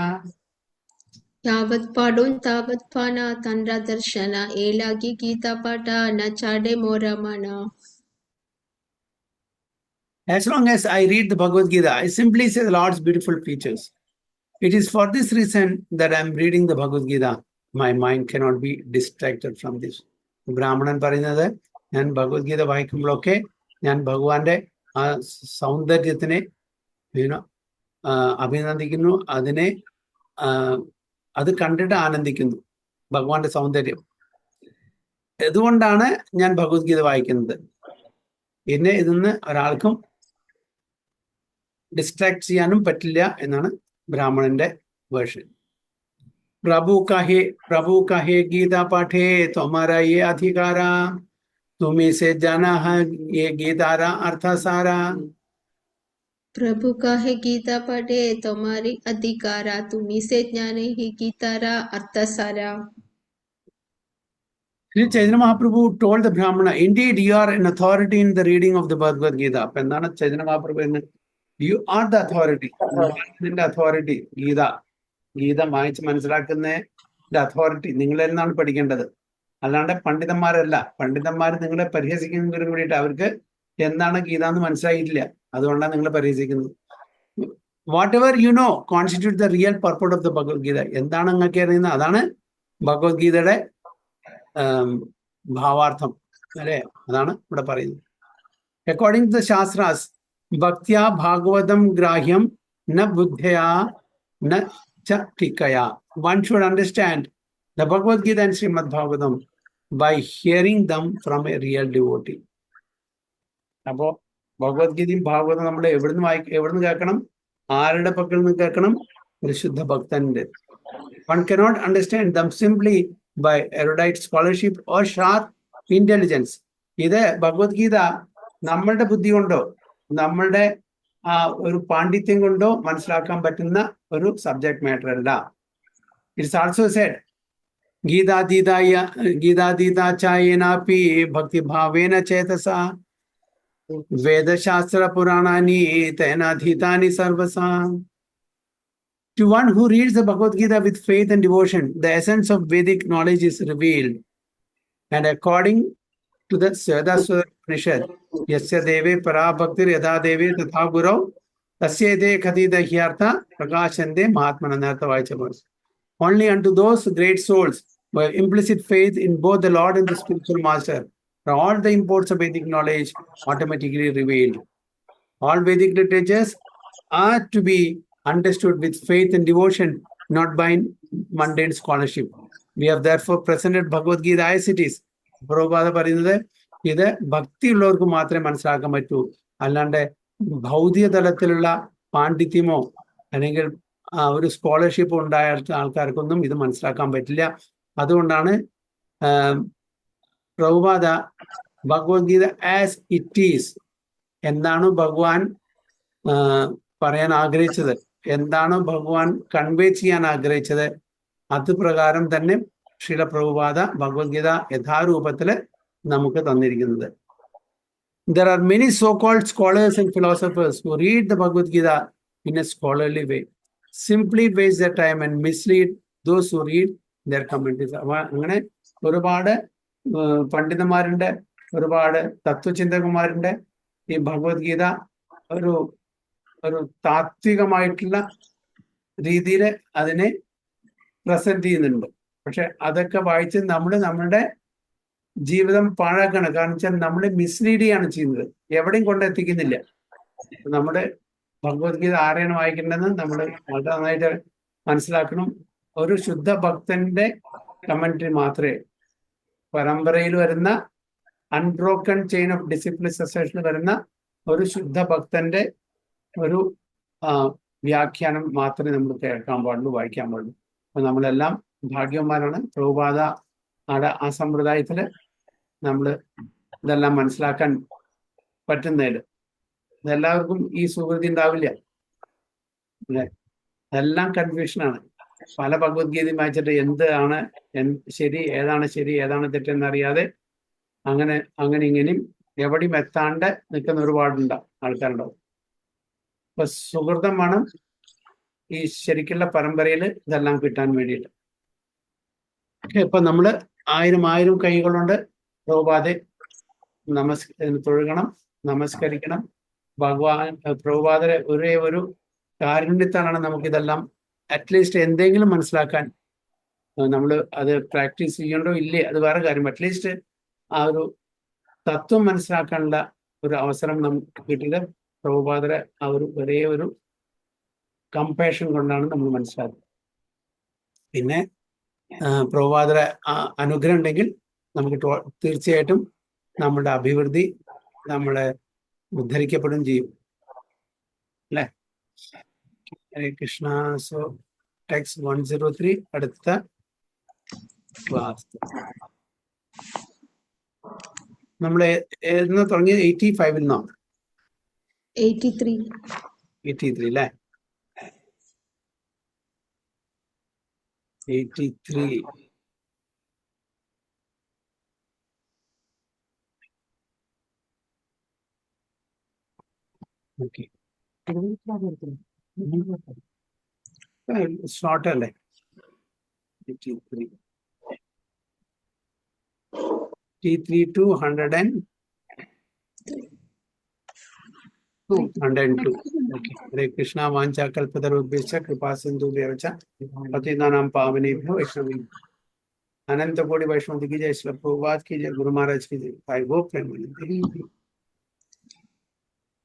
[SPEAKER 2] यावत् पाडोन तावत् पाना तंद्रा दर्शना एलागी गीता पाटा न चाडे मोरा मना.
[SPEAKER 1] As long as I read the Bhagavad Gita, I simply say the Lord's beautiful features. It is for this reason that I am reading the Bhagavad Gita. My mind cannot be distracted from this. ബ്രാഹ്മണൻ പറയുന്നത്, ഞാൻ ഭഗവത്ഗീത വായിക്കുമ്പോഴൊക്കെ ഞാൻ ഭഗവാന്റെ ആ സൗന്ദര്യത്തിനെ അഭിനന്ദിക്കുന്നു, അതിനെ അത് കണ്ടിട്ട് ആനന്ദിക്കുന്നു, ഭഗവാന്റെ സൗന്ദര്യം. അതുകൊണ്ടാണ് ഞാൻ ഭഗവത്ഗീത വായിക്കുന്നത്. എന്നെ ഇതിന്ന് ഒരാൾക്കും ഡിസ്ട്രാക്ട് ചെയ്യാനും പറ്റില്ല എന്നാണ് ബ്രാഹ്മണന്റെ വേർഷൻ. प्रभु कहे गीता पाठे तुम्हारा ये अधिकारा, तुम्ही से जाना है ये गीतारा अर्थ सारा.
[SPEAKER 2] प्रभु कहे गीता पढ़े तुम्हारी अधिकारा, तुम्ही से ज्ञाने ही गीतारा अर्थ सारा.
[SPEAKER 1] Sri Chaitanya Mahaprabhu told the Brahmana, indeed you are an authority in the reading of the Bhagavad Gita. അപ്പൊ എന്താണ് Chaitanya Mahaprabhu? You are the authority. authority Geetha Geetha വായിച്ച് മനസ്സിലാക്കുന്നതിന്റെ അതോറിറ്റി നിങ്ങളെന്നാണ് പഠിക്കേണ്ടത്, അല്ലാണ്ട് പണ്ഡിതന്മാരല്ല. പണ്ഡിതന്മാർ നിങ്ങളെ പരിഹസിക്കുന്നതിന് വേണ്ടിയിട്ട് അവർക്ക് എന്താണ് ഗീത എന്ന് മനസ്സിലായിട്ടില്ല, അതുകൊണ്ടാണ് നിങ്ങളെ പരിഹസിക്കുന്നത്. Whatever you know constitute the real purpose of the Bhagavad Gita. എന്താണ് നിങ്ങൾക്ക് അറിയുന്നത് അതാണ് ഭഗവത്ഗീതയുടെ ഭാവാർത്ഥം, അല്ലെ? അതാണ് ഇവിടെ പറയുന്നത്. അക്കോർഡിംഗ് ടു ദ ശാസ്ത്രാസ് ഭക്ത്യാ ഭാഗവതം ഗ്രാഹ്യം ന ബുദ്ധ്യാ ന Tikaya. One should understand the Bhagavad Gita and Srimad Bhagavatam by hearing them from a real devotee. അപ്പോ ഭഗവത്ഗീതയും ഭാഗവതം നമ്മൾ എവിടുന്ന് കേൾക്കണം? ആരുടെ പക്കൽ നിന്ന് കേൾക്കണം? ഒരു ശുദ്ധ ഭക്തന്റെ. One cannot understand them simply by erudite scholarship or sharp intelligence. ഇത് ഭഗവത്ഗീത നമ്മളുടെ ബുദ്ധി കൊണ്ടോ നമ്മളുടെ ഒരു പാണ്ഡിത്യം കൊണ്ടോ മനസ്സിലാക്കാൻ പറ്റുന്ന ഒരു സബ്ജക്ട് മാറ്റർ അല്ല. ഇറ്റ്സ് ആൾസോ സെഡ് ഗീതാതീതാചായേനാപി ഭക്തിഭാവേന ചേതസ വേദശാസ്ത്ര പുരാണാനി തേനാധീതാനി സർവസാ. To one who reads the Bhagavad Gita with faith and devotion, the essence of Vedic knowledge is revealed, and according to the Svedaswara Upanishad, Yasya Deve Parabhaktir Yada Devi Tatha Gurau, Tasya De Khadida Hyartha, Prakashande Mahatmananartha Vaichamas. Only unto those great souls who have implicit faith in both the Lord and the spiritual master are all the imports of Vedic knowledge automatically revealed. All Vedic literatures are to be understood with faith and devotion, not by mundane scholarship. We have therefore presented Bhagavad Gita as it is. Prabhupada പറയുന്നത് ഇത് ഭക്തിയുള്ളവർക്ക് മാത്രമേ മനസ്സിലാക്കാൻ പറ്റൂ, അല്ലാണ്ട് ഭൗതിക തലത്തിലുള്ള പാണ്ഡിത്യമോ അല്ലെങ്കിൽ ഒരു സ്കോളർഷിപ്പ് ഉണ്ടായ ആൾക്കാർക്കൊന്നും ഇത് മനസ്സിലാക്കാൻ പറ്റില്ല. അതുകൊണ്ടാണ് Prabhupada Bhagavad Gita as it is, എന്താണോ ഭഗവാൻ പറയാൻ ആഗ്രഹിച്ചത്, എന്താണോ ഭഗവാൻ കൺവേ ചെയ്യാൻ ആഗ്രഹിച്ചത്, അത് പ്രകാരം തന്നെ ശ്രീല പ്രഭുപാദ ഭഗവത്ഗീത യഥാരൂപത്തില് നമുക്ക് തന്നിരിക്കുന്നത്. There are many so-called scholars and philosophers who read the Bhagavad Gita in a scholarly way, simply waste their time and mislead those who read their commentaries. അങ്ങനെ ഒരുപാട് പണ്ഡിതന്മാരുണ്ട്, ഒരുപാട് തത്വചിന്തകന്മാരുണ്ട്. ഈ ഭഗവത്ഗീത ഒരു താത്വികമായിട്ടുള്ള രീതിയിൽ അതിനെ പ്രസന്റ് ചെയ്യുന്നുണ്ട്. പക്ഷെ അതൊക്കെ വായിച്ച് നമ്മളുടെ ജീവിതം പാഴാക്കാണ്. കാരണം വെച്ചാൽ നമ്മളെ മിസ്ലീഡ് ചെയ്യാണ് ചെയ്യുന്നത്, എവിടെയും കൊണ്ടെത്തിക്കുന്നില്ല. നമ്മുടെ ഭഗവത്ഗീത ആരെയാണ് വായിക്കേണ്ടതെന്ന് നമ്മൾ വളരെ നന്നായിട്ട് മനസ്സിലാക്കണം. ഒരു ശുദ്ധ ഭക്തന്റെ കമന്ററി മാത്രമേ, പരമ്പരയിൽ വരുന്ന അൺബ്രോക്കൺ ചെയിൻ ഓഫ് ഡിസിപ്ലിൻ സൊസൈറ്റിയിൽ വരുന്ന ഒരു ശുദ്ധ ഭക്തന്റെ ഒരു വ്യാഖ്യാനം മാത്രമേ നമ്മൾ കേൾക്കാൻ പാടുള്ളൂ, വായിക്കാൻ പാടുള്ളൂ. അപ്പൊ നമ്മളെല്ലാം ഭാഗ്യവാന്മാരാണ്. പ്രഭുപാദ ആ സമ്പ്രദായത്തില് നമ്മൾ ഇതെല്ലാം മനസ്സിലാക്കാൻ പറ്റുന്നതിൽ. ഇതെല്ലാവർക്കും ഈ സുഹൃതി ഉണ്ടാവില്ല അല്ലെ, എല്ലാം കൺഫ്യൂഷനാണ്. പല ഭഗവത്ഗീതയും വായിച്ചിട്ട് എന്താണ് ശരി, ഏതാണ് ശരി, ഏതാണ് തെറ്റെന്നറിയാതെ അങ്ങനെ ഇങ്ങനെയും എവിടെയും എത്താണ്ട് നിൽക്കുന്ന ഒരുപാടുണ്ട് ആൾക്കാരുണ്ടാവും. അപ്പൊ സുഹൃതം വേണം ഈ ശരിക്കുള്ള പരമ്പരയിൽ ഇതെല്ലാം കിട്ടാൻ വേണ്ടിയിട്ട്. ഇപ്പൊ നമ്മള് ആയിരം കൈകളുണ്ട് പ്രഭുപാദെ തൊഴുകണം, നമസ്കരിക്കണം. ഭഗവാൻ പ്രഭുപാദരെ ഒരേ ഒരു കാരുണ്യത്താലാണ് നമുക്കിതെല്ലാം അറ്റ്ലീസ്റ്റ് എന്തെങ്കിലും മനസ്സിലാക്കാൻ. നമ്മൾ അത് പ്രാക്ടീസ് ചെയ്യണ്ടോ ഇല്ലേ അത് വേറെ കാര്യം. അറ്റ്ലീസ്റ്റ് ആ ഒരു തത്വം മനസ്സിലാക്കാനുള്ള ഒരു അവസരം നമുക്ക് കിട്ടിയത് പ്രഭുപാദരെ ആ ഒരു ഒരേ ഒരു കമ്പാഷൻ കൊണ്ടാണ് നമ്മൾ മനസ്സിലാക്കുന്നത്. പിന്നെ പ്രഭുപാദരെ അനുഗ്രഹം ഉണ്ടെങ്കിൽ നമുക്ക് തീർച്ചയായിട്ടും നമ്മുടെ അഭിവൃദ്ധി നമ്മളെ ഉദ്ധരിക്കപ്പെടും ചെയ്യും അല്ലെ. ഹരേ കൃഷ്ണ. സോ ടെക്സ്റ്റ് 103 അടുത്ത ക്ലാസ് നമ്മൾ എന്ന് തുടങ്ങിയത് 85 നിന്നോ? 83 അല്ലേ? 83. ഓക്കെ, ഷോർട്ട് അല്ലേ? 83 to 102. Okay. Hare Krishna. Vancha kalpatarubhescha kripa sindhu vyavacha patitanam pavanebhyo vaishnavebhyo. अनंत कोटि वैष्णव की जय, श्री प्रभुपाद की जय, गुरु महाराज की जय, भाई वो प्रेम।